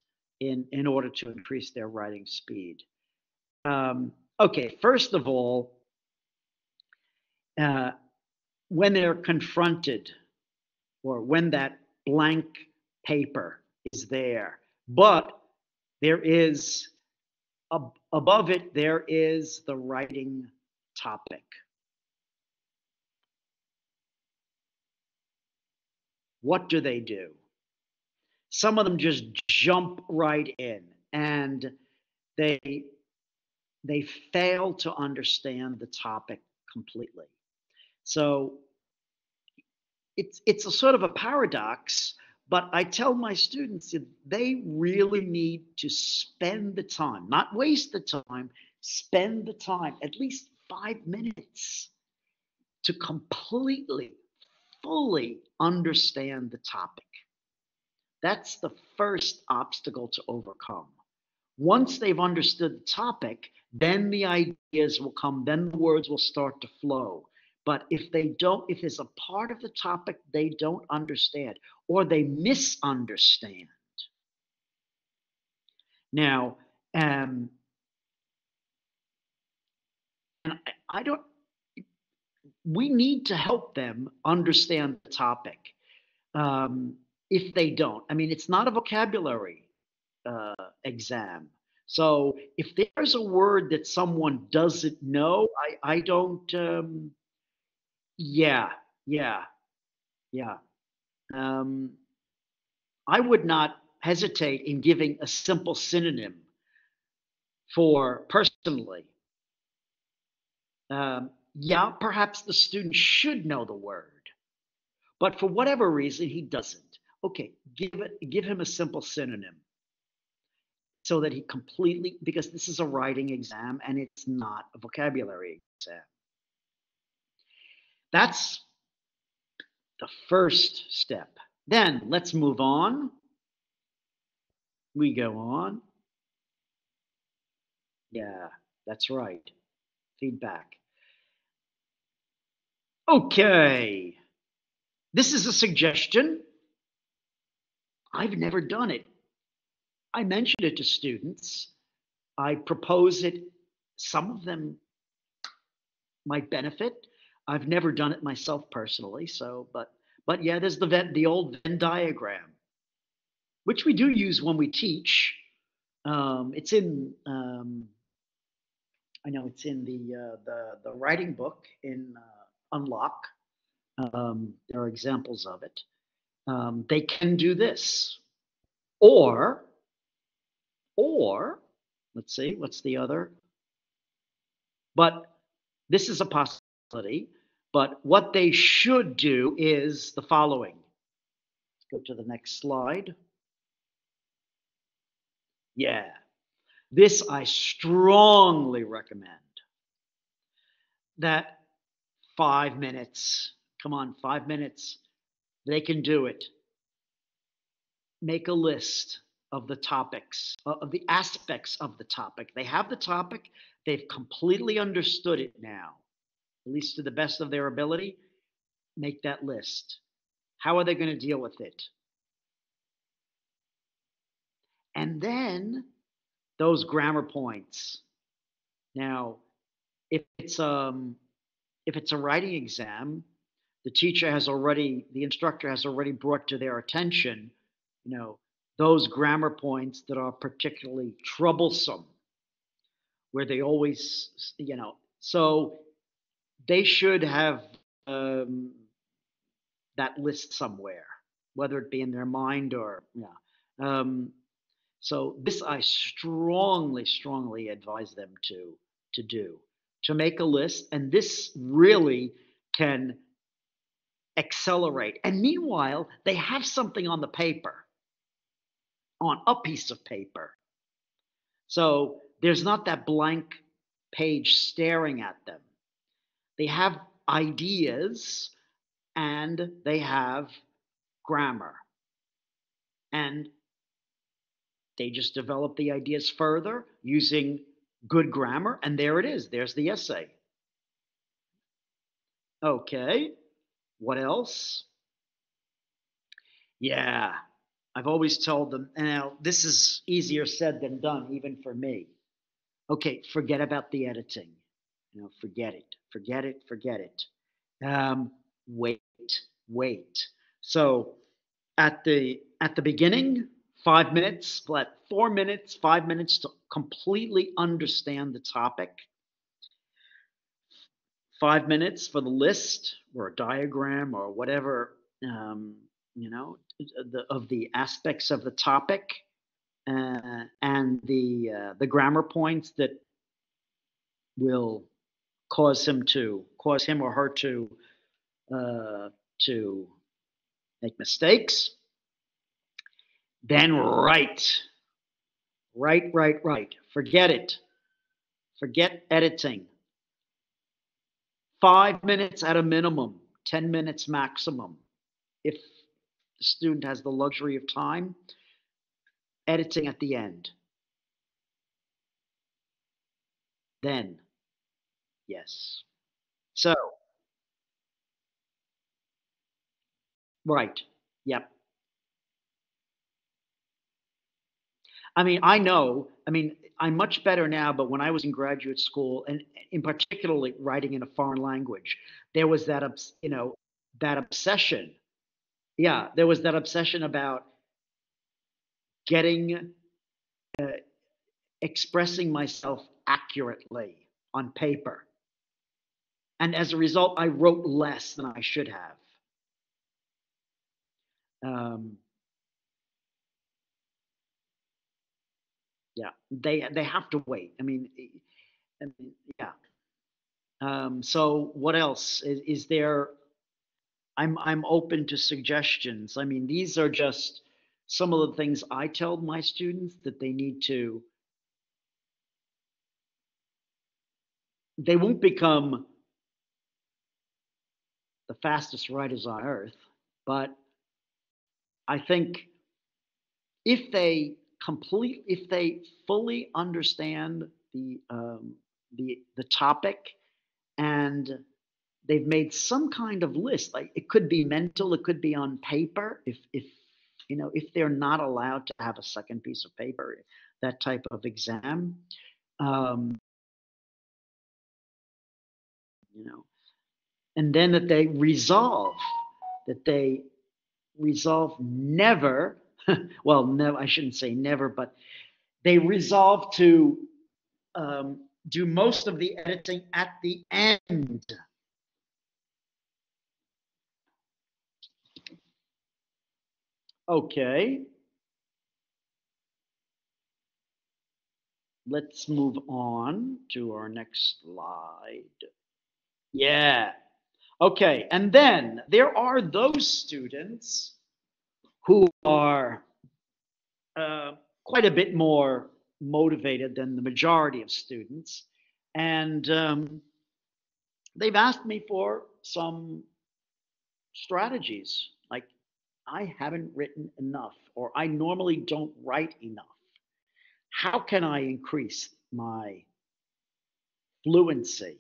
in order to increase their writing speed. Okay, first of all, when they're confronted or when that blank paper is there, but there is above it, there is the writing topic. What do? Some of them just jump right in and they fail to understand the topic completely. So it's a sort of a paradox, but I tell my students that they really need to spend the time, not waste the time, spend the time, at least 5 minutes, to completely, fully understand the topic. That's the first obstacle to overcome. Once they've understood the topic, then the ideas will come, then the words will start to flow. But if there's a part of the topic they don't understand or they misunderstand. Now, and we need to help them understand the topic. If they don't, I mean, it's not a vocabulary exam. So if there's a word that someone doesn't know, I don't, yeah. I would not hesitate in giving a simple synonym for personally. Yeah, perhaps the student should know the word, but for whatever reason, he doesn't. Okay, give him a simple synonym so that he completely, because this is a writing exam and it's not a vocabulary exam. That's the first step. Then let's move on. We go on. Yeah, that's right. Feedback. Okay. This is a suggestion. I've never done it. I mentioned it to students. I propose it. Some of them might benefit. I've never done it myself personally. So, but yeah, there's the old Venn diagram, which we do use when we teach. It's in I know it's in the writing book in Unlock. There are examples of it. They can do this, or let's see, what's the other? But this is a possibility. But what they should do is the following. Let's go to the next slide. Yeah, this I strongly recommend. That 5 minutes. Come on, 5 minutes. They can do it. Make a list of the topics, of the aspects of the topic. They have the topic, they've completely understood it now, at least to the best of their ability. Make that list. How are they going to deal with it? And then those grammar points. Now, if it's a writing exam, the instructor has already brought to their attention, those grammar points that are particularly troublesome, where they always, so they should have that list somewhere, whether it be in their mind or, yeah. So this I strongly, strongly advise them to do, to make a list, and this really can accelerate. And meanwhile, they have something on the paper, on a piece of paper. So there's not that blank page staring at them. They have ideas and they have grammar. And they just develop the ideas further using good grammar. And there it is. There's the essay. Okay. What else? Yeah. I've always told them, now this is easier said than done, even for me. Okay, forget about the editing. Forget it, forget it, forget it. Wait, wait. So at the beginning, 5 minutes, 4 minutes, 5 minutes to completely understand the topic. 5 minutes for the list or a diagram or whatever, of the aspects of the topic, and the grammar points that will cause him or her to make mistakes. Then write. Forget it. Forget editing. 5 minutes at a minimum, 10 minutes maximum. If the student has the luxury of time, editing at the end. Then, yes. So, right. Yep. I'm much better now, but when I was in graduate school, and in particularly writing in a foreign language, there was that obsession. Yeah, there was that obsession about expressing myself accurately on paper. And as a result, I wrote less than I should have. Yeah, they have to wait. Yeah. So what else is there? I'm open to suggestions. These are just some of the things I tell my students that they need to. They won't become the fastest writers on earth, but I think if they fully understand the topic and they've made some kind of list. Like it could be mental, it could be on paper. If they're not allowed to have a second piece of paper, that type of exam, um, you know, and then that they resolve never. Well, no, I shouldn't say never, but they resolve to do most of the editing at the end. Okay. Let's move on to our next slide. Yeah. Okay. And then there are those students who are quite a bit more motivated than the majority of students. And they've asked me for some strategies. Like, I haven't written enough, or I normally don't write enough. How can I increase my fluency,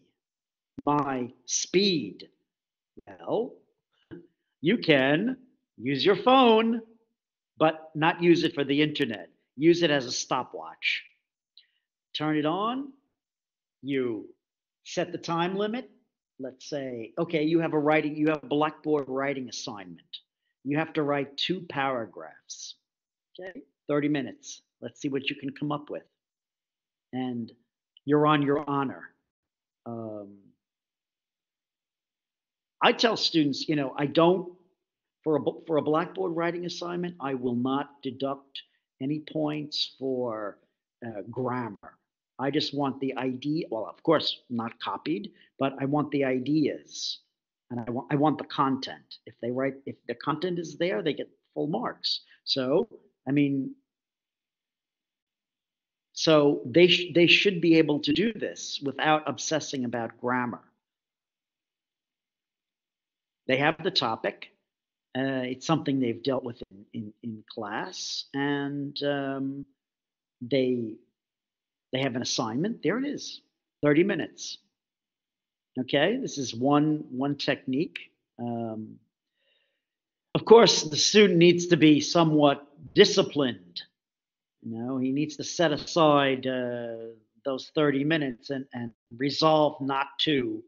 my speed? Well, you can use your phone, but not use it for the internet. Use it as a stopwatch. Turn it on. You set the time limit. Let's say, okay, you have a Blackboard writing assignment. You have to write 2 paragraphs. Okay, 30 minutes. Let's see what you can come up with. And you're on your honor. I tell students, I don't, for a Blackboard writing assignment, I will not deduct any points for grammar. I just want the idea. Well, of course, not copied, but I want the ideas, and I want the content. If the content is there, they get full marks. So, I mean, so they should be able to do this without obsessing about grammar. They have the topic. It's something they've dealt with in class, and they have an assignment. There it is, 30 minutes. Okay, this is one technique. Of course, the student needs to be somewhat disciplined. He needs to set aside those 30 minutes and resolve not to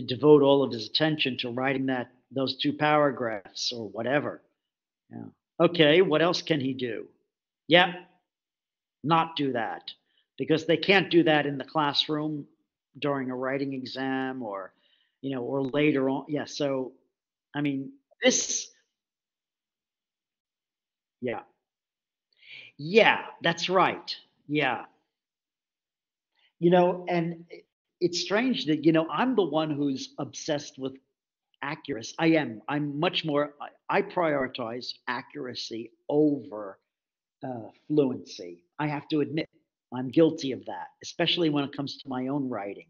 devote all of his attention to writing those 2 paragraphs or whatever. Yeah. Okay, what else can he do? Yeah, not do that, because they can't do that in the classroom during a writing exam or later on. Yeah, so I mean, yeah. Yeah, that's right. Yeah. And it's strange that, I'm the one who's obsessed with accuracy. I'm much more, I prioritize accuracy over fluency. I have to admit, I'm guilty of that, especially when it comes to my own writing.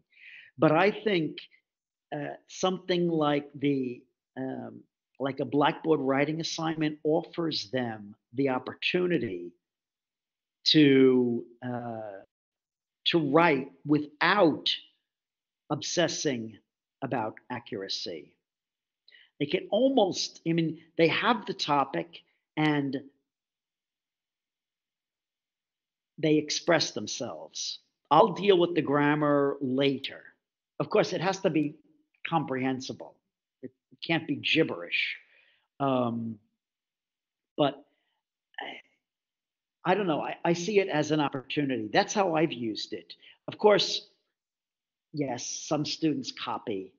But I think something like like a Blackboard writing assignment offers them the opportunity to write without obsessing about accuracy. They can almost, they have the topic and they express themselves. I'll deal with the grammar later. Of course, it has to be comprehensible. It can't be gibberish. But I don't know. I see it as an opportunity. That's how I've used it. Of course, yes, some students copy,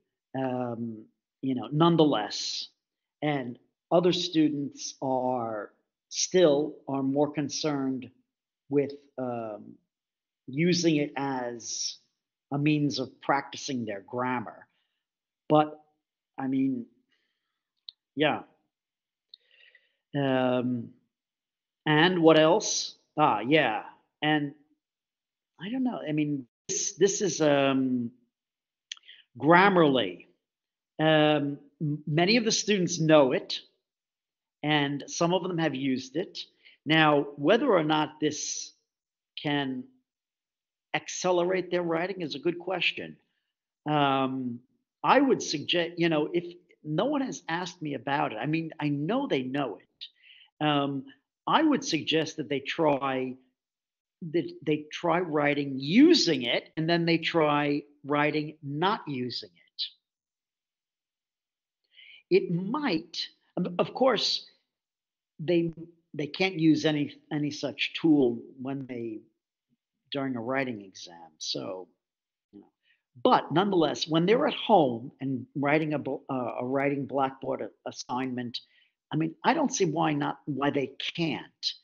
nonetheless. And other students are more concerned with using it as a means of practicing their grammar. But I mean, yeah. And what else? Yeah. And I don't know. I mean, this is Grammarly. Many of the students know it, and some of them have used it. Now, whether or not this can accelerate their writing is a good question. I would suggest, if no one has asked me about it, I mean, I know they know it. I would suggest that they try writing using it, and then they try writing not using it. It might, of course, they they can't use any such tool during a writing exam. So, but nonetheless, when they're at home and writing a writing blackboard assignment, I mean, I don't see why they can't.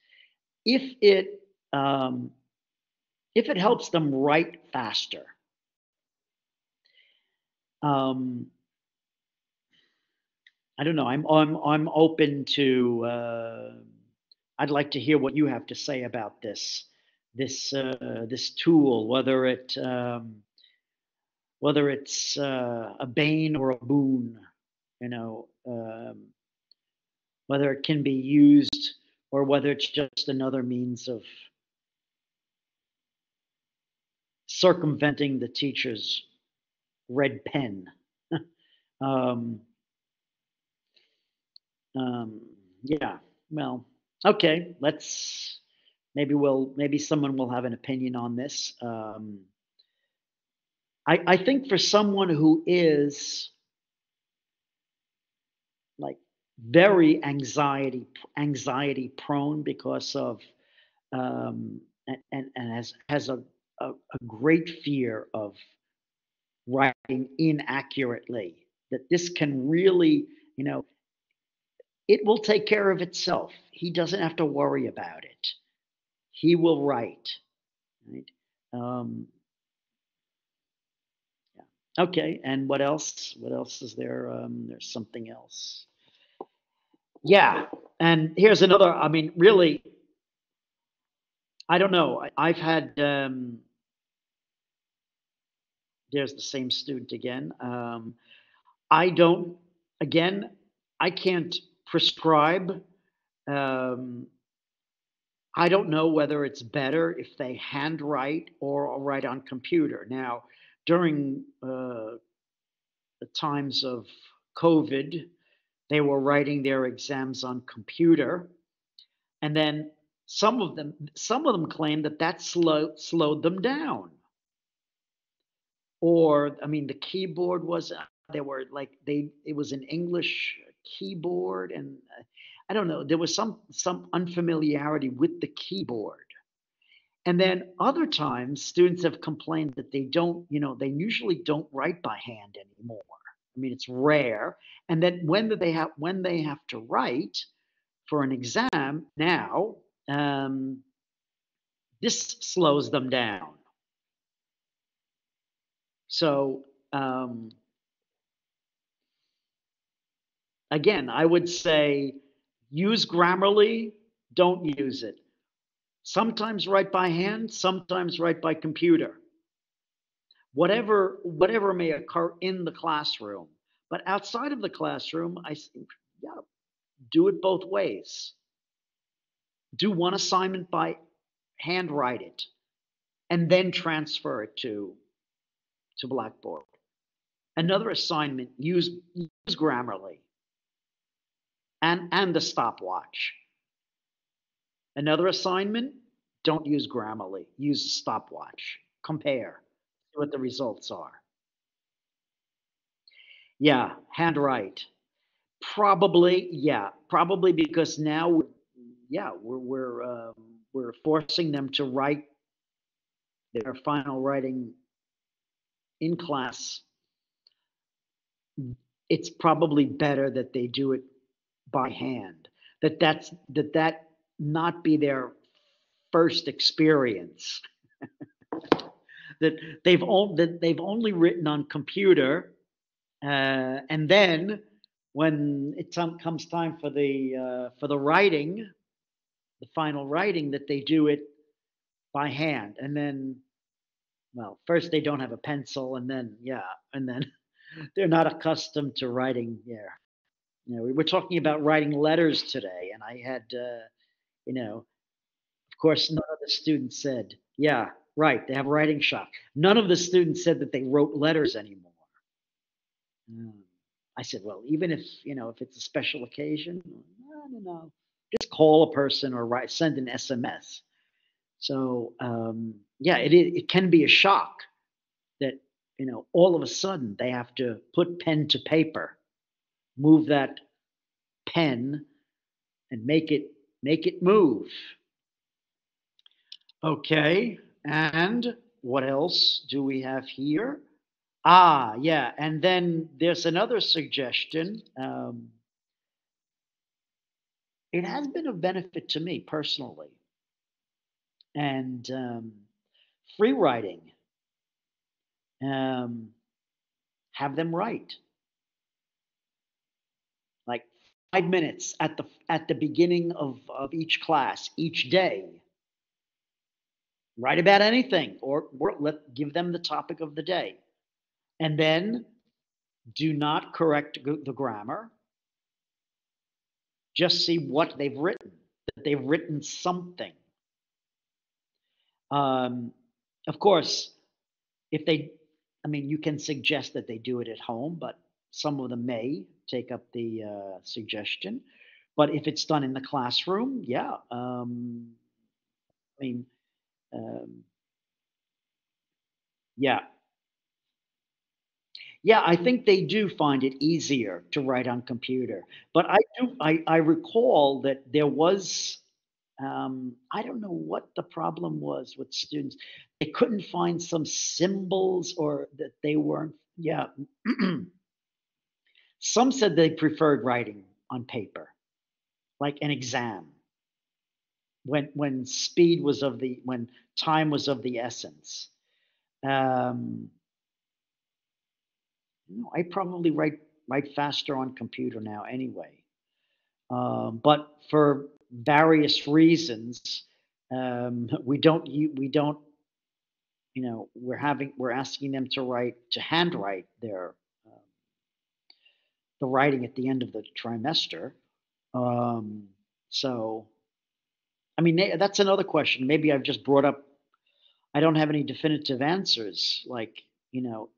If it um, if it helps them write faster, um, I don't know. I'm open to. I'd like to hear what you have to say about this tool, whether it's a bane or a boon, whether it can be used or whether it's just another means of circumventing the teacher's red pen. um, um, yeah, well, okay, maybe someone will have an opinion on this. I think for someone who is like very anxiety prone because of and has a great fear of writing inaccurately, that this can really, it will take care of itself. He doesn't have to worry about it. He will write. Right? Um, yeah. Okay. And what else? What else is there? There's something else. Yeah. And here's another. I mean, really, I don't know. I've had. There's the same student again. I don't. Again, I can't prescribe. Um, I don't know whether it's better if they handwrite or write on computer. Now, during the times of COVID, they were writing their exams on computer, and then some of them claimed that slowed them down. Or, I mean, the keyboard was they were like it was an English keyboard, and I don't know, there was some unfamiliarity with the keyboard. And then other times, students have complained that they usually don't write by hand anymore. I mean, it's rare. And then when they have to write for an exam now, this slows them down. So again, I would say use Grammarly, don't use it. Sometimes write by hand, sometimes write by computer. Whatever may occur in the classroom. But outside of the classroom, yeah, do it both ways. Do one assignment by hand, write it, and then transfer it to Blackboard. Another assignment, use Grammarly and the stopwatch. Another assignment, don't use Grammarly, use a stopwatch. Compare, see what the results are. Yeah, handwrite. Probably, yeah, probably because now, yeah, we're forcing them to write their final writing in class. It's probably better that they do it by hand. That not be their first experience. that they've only written on computer, and then when it comes time for the writing, the final writing, that they do it by hand, and then, well, first they don't have a pencil, and then they're not accustomed to writing. Yeah, we were talking about writing letters today, and I had, of course, none of the students said, "Yeah, Right. They have writing shop. None of the students said that they wrote letters anymore. I said, well, even if, if it's a special occasion, I don't know, just call a person or send an SMS. So, yeah, it can be a shock that, all of a sudden they have to put pen to paper, move that pen and make it move. Okay. And what else do we have here? Ah, yeah. And then there's another suggestion. It has been of benefit to me personally. And free writing, have them write like 5 minutes at the beginning of each class, each day. Write about anything, or give them the topic of the day. And then do not correct the grammar. Just see what they've written, that they've written something. Of course, if they, you can suggest that they do it at home, but some of them may take up the suggestion. But if it's done in the classroom, yeah. Yeah. Yeah, I think they do find it easier to write on computer. But I recall that there was, I don't know what the problem was with students. They couldn't find some symbols or that they weren't, yeah. Some said they preferred writing on paper, like an exam, when when time was of the essence. Um, I probably write faster on computer now anyway. But for various reasons, we don't, we're asking them to handwrite the writing at the end of the trimester. So, that's another question. Maybe I've just brought up. I don't have any definitive answers. Like,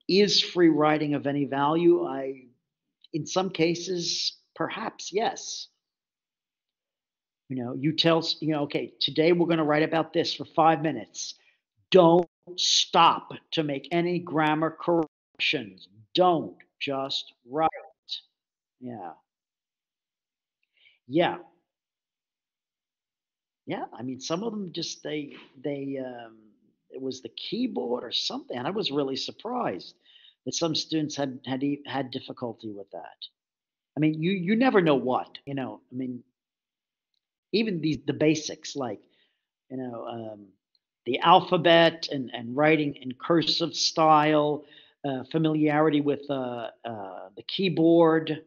is free writing of any value? In some cases, perhaps yes. You tell, okay, today we're going to write about this for 5 minutes. Don't stop to make any grammar corrections. Don't just write. Yeah. Yeah. Yeah. Some of them just, it was the keyboard or something. And I was really surprised that some students had difficulty with that. You never know what, even the basics like, you know, the alphabet and writing in cursive style, familiarity with the keyboard.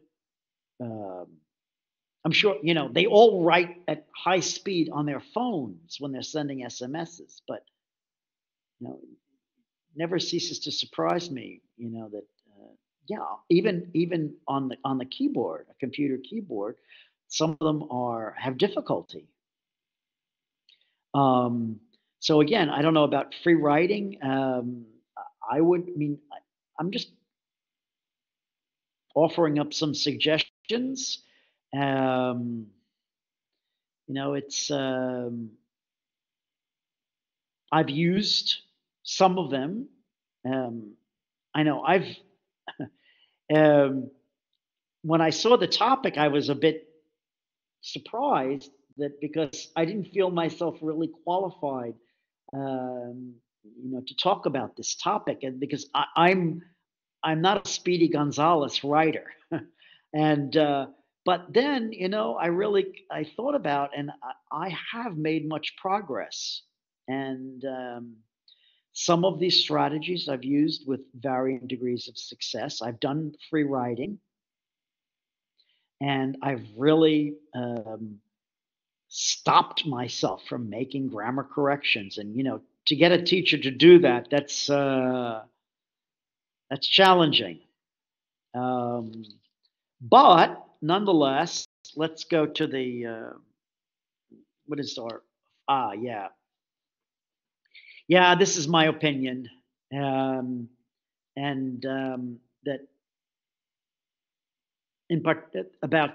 Um, I'm sure, they all write at high speed on their phones when they're sending SMSs, but, never ceases to surprise me, that, yeah, even on the keyboard, a computer keyboard, some of them have difficulty. So again, I don't know about free writing. I'm just offering up some suggestions. It's I've used some of them. I know when I saw the topic, I was a bit surprised that because I didn't feel myself really qualified, to talk about this topic, and because I'm not a Speedy Gonzalez writer, and but then I thought about, and I have made much progress, and some of these strategies I've used with varying degrees of success. I've done free writing, and I've really stopped myself from making grammar corrections. And to get a teacher to do that, that's challenging. But nonetheless, let's go to the what is our yeah. Yeah, this is my opinion, and that in part about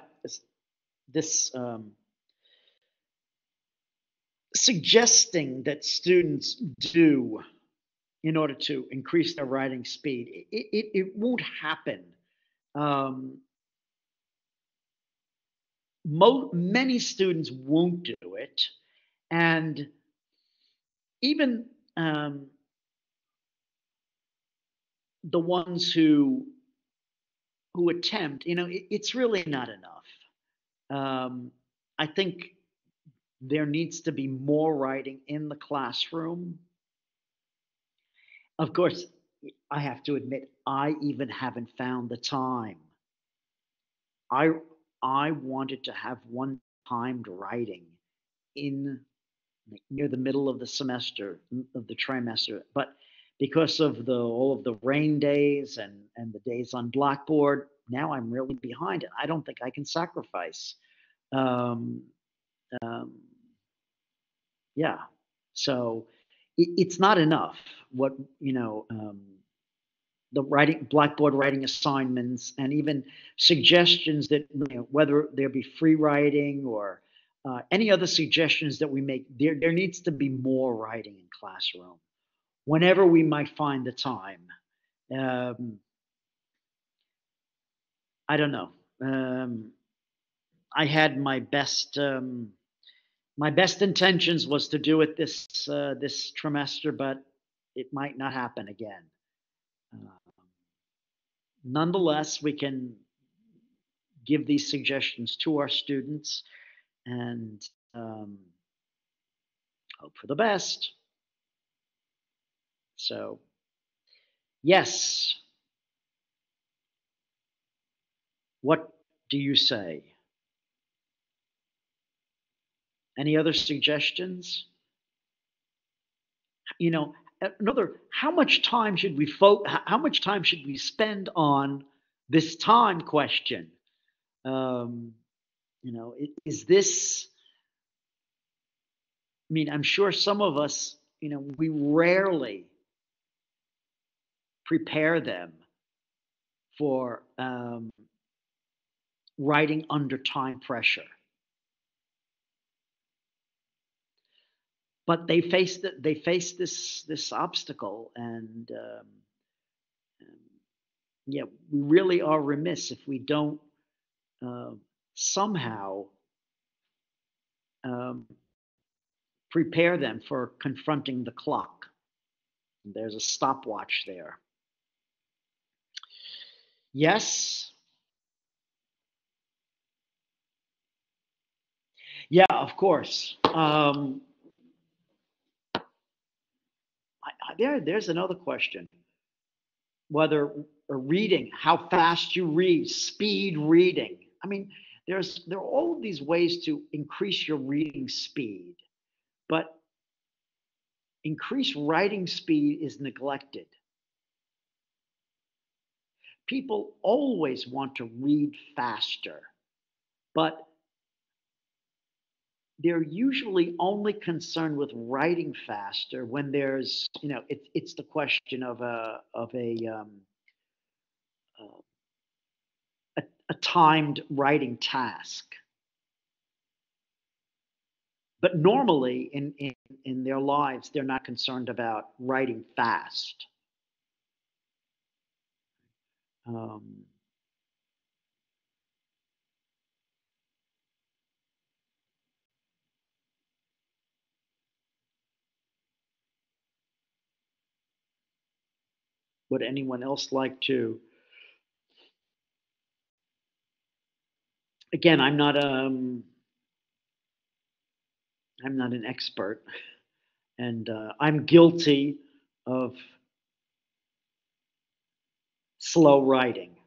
this suggesting that students do in order to increase their writing speed. It won't happen. Um, many students won't do it, and even the ones who attempt, it's really not enough. I think there needs to be more writing in the classroom. Of course, I have to admit, I even haven't found the time. I I wanted to have one timed writing in near the middle of the semester of the trimester, but because of the all of the rain days and the days on Blackboard, now I'm really behind it. I don't think I can sacrifice. Um, um, yeah, so it's not enough. What the writing Blackboard writing assignments and even suggestions that whether there be free writing or any other suggestions that we make, there needs to be more writing in classroom whenever we might find the time. Um, I don't know. I had my best intentions was to do it this trimester, but it might not happen again. Uh, Nonetheless, we can give these suggestions to our students and um, hope for the best. So, yes, what do you say? Any other suggestions? How much time should how much time should we spend on this time question? Um, is this, I'm sure some of us, we rarely prepare them for writing under time pressure. But they face this obstacle, and yeah, we really are remiss if we don't somehow um, prepare them for confronting the clock. There's a stopwatch there. Yes. Yeah, of course. There's another question. Whether reading, how fast you read, speed reading. There are all of these ways to increase your reading speed, but increased writing speed is neglected. People always want to read faster, but they're usually only concerned with writing faster when there's, it's the question of a timed writing task. But normally in their lives, they're not concerned about writing fast. Um, would anyone else like to? Again, I'm not an expert, and I'm guilty of slow writing.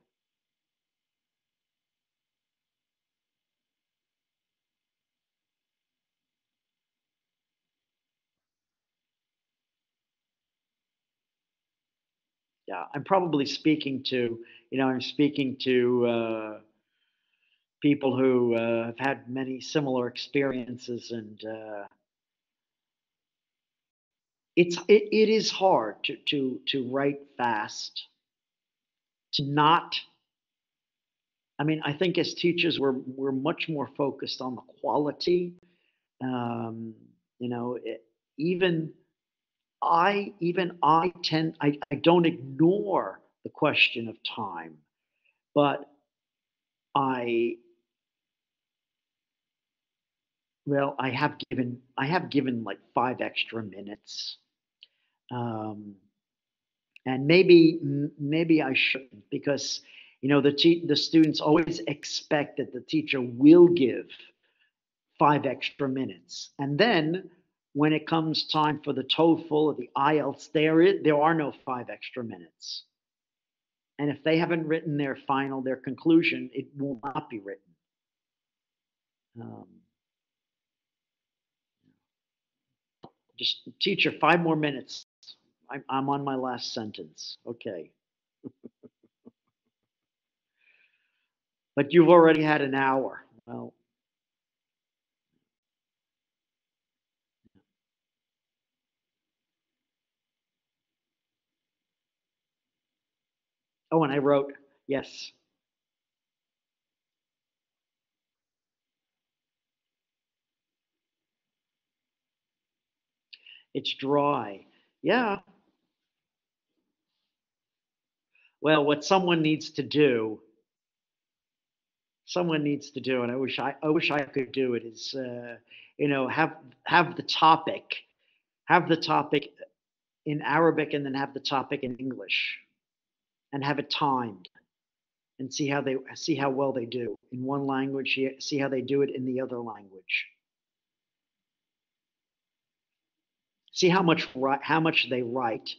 Yeah, I'm probably speaking to, I'm speaking to people who have had many similar experiences, and it is hard to write fast, to not. I mean, I think as teachers, we're much more focused on the quality. Um, you know, even I don't ignore the question of time, but I I have given like 5 extra minutes, um, and maybe I shouldn't, because the students always expect that the teacher will give 5 extra minutes, and then when it comes time for the TOEFL or the IELTS, there are no 5 extra minutes. And if they haven't written their conclusion, it will not be written. Um, just teacher, 5 more minutes. I'm on my last sentence. Okay. But you've already had an hour. Well, oh, and I wrote, yes, it's dry. Yeah. Well, what someone needs to do, and I wish I could do it, is, have the topic, have the topic in Arabic and then have the topic in English, and have it timed, and see how well they do in one language, see how they do it in the other language, see how much they write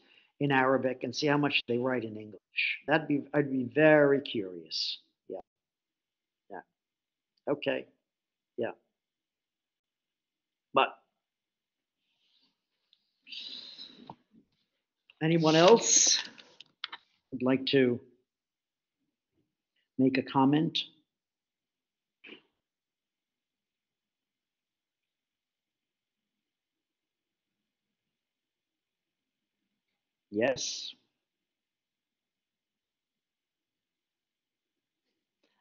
in Arabic and see how much they write in English. I'd be very curious. Yeah, yeah, okay, yeah. But anyone else would like to make a comment? Yes.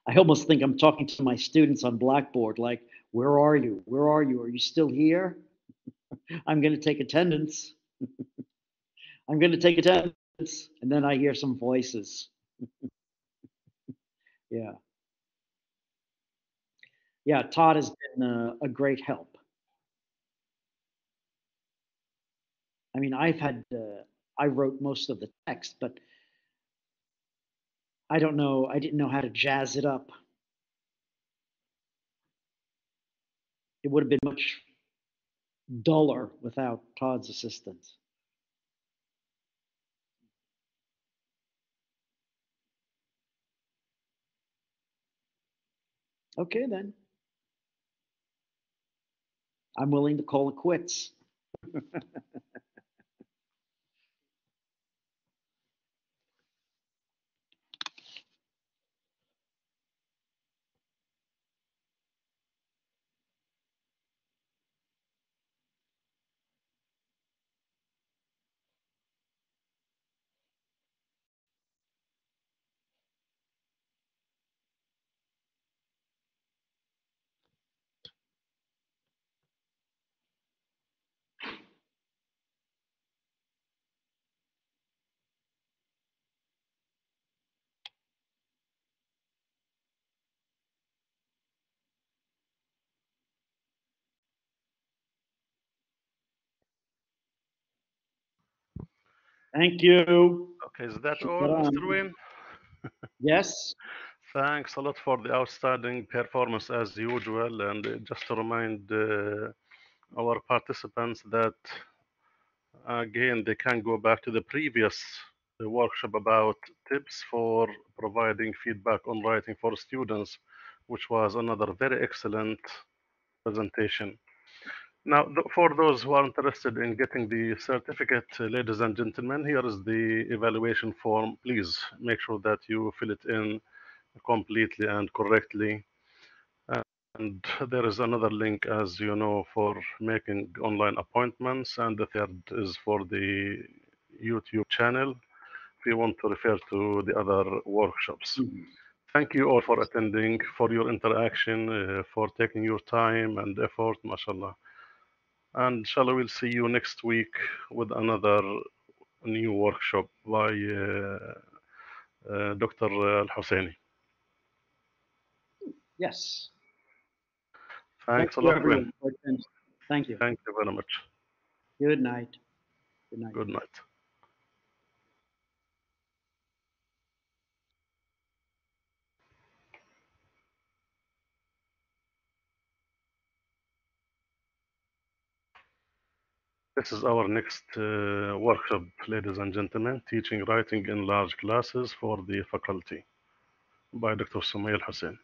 I almost think I'm talking to my students on Blackboard, like, where are you? Where are you? Are you still here? I'm going to take attendance. I'm going to take attendance. And then I hear some voices. Yeah. Yeah. Todd has been a great help. I mean, I wrote most of the text, but I don't know, I didn't know how to jazz it up. It would have been much duller without Todd's assistance. Okay, then. I'm willing to call it quits. Thank you. Okay, is that all, Mr. Shukran. Wayne? Yes. Thanks a lot for the outstanding performance as usual. And just to remind our participants that, again, they can go back to the previous workshop about tips for providing feedback on writing for students, which was another very excellent presentation. Now, for those who are interested in getting the certificate, ladies and gentlemen, here is the evaluation form. Please make sure that you fill it in completely and correctly. And there is another link, as you know, for making online appointments. And the third is for the YouTube channel if you want to refer to the other workshops. Mhm. Thank you all for attending, for your interaction, for taking your time and effort, mashallah. And inshallah, we'll see you next week with another new workshop by Dr. Al-Husseini. Yes. Thanks Thank a you, lot, everyone, Gwen. for attending. Thank you. Thank you very much. Good night. Good night. Good night. This is our next workshop, ladies and gentlemen, teaching writing in large classes for the faculty by Dr. Sumayya Al-Hussein.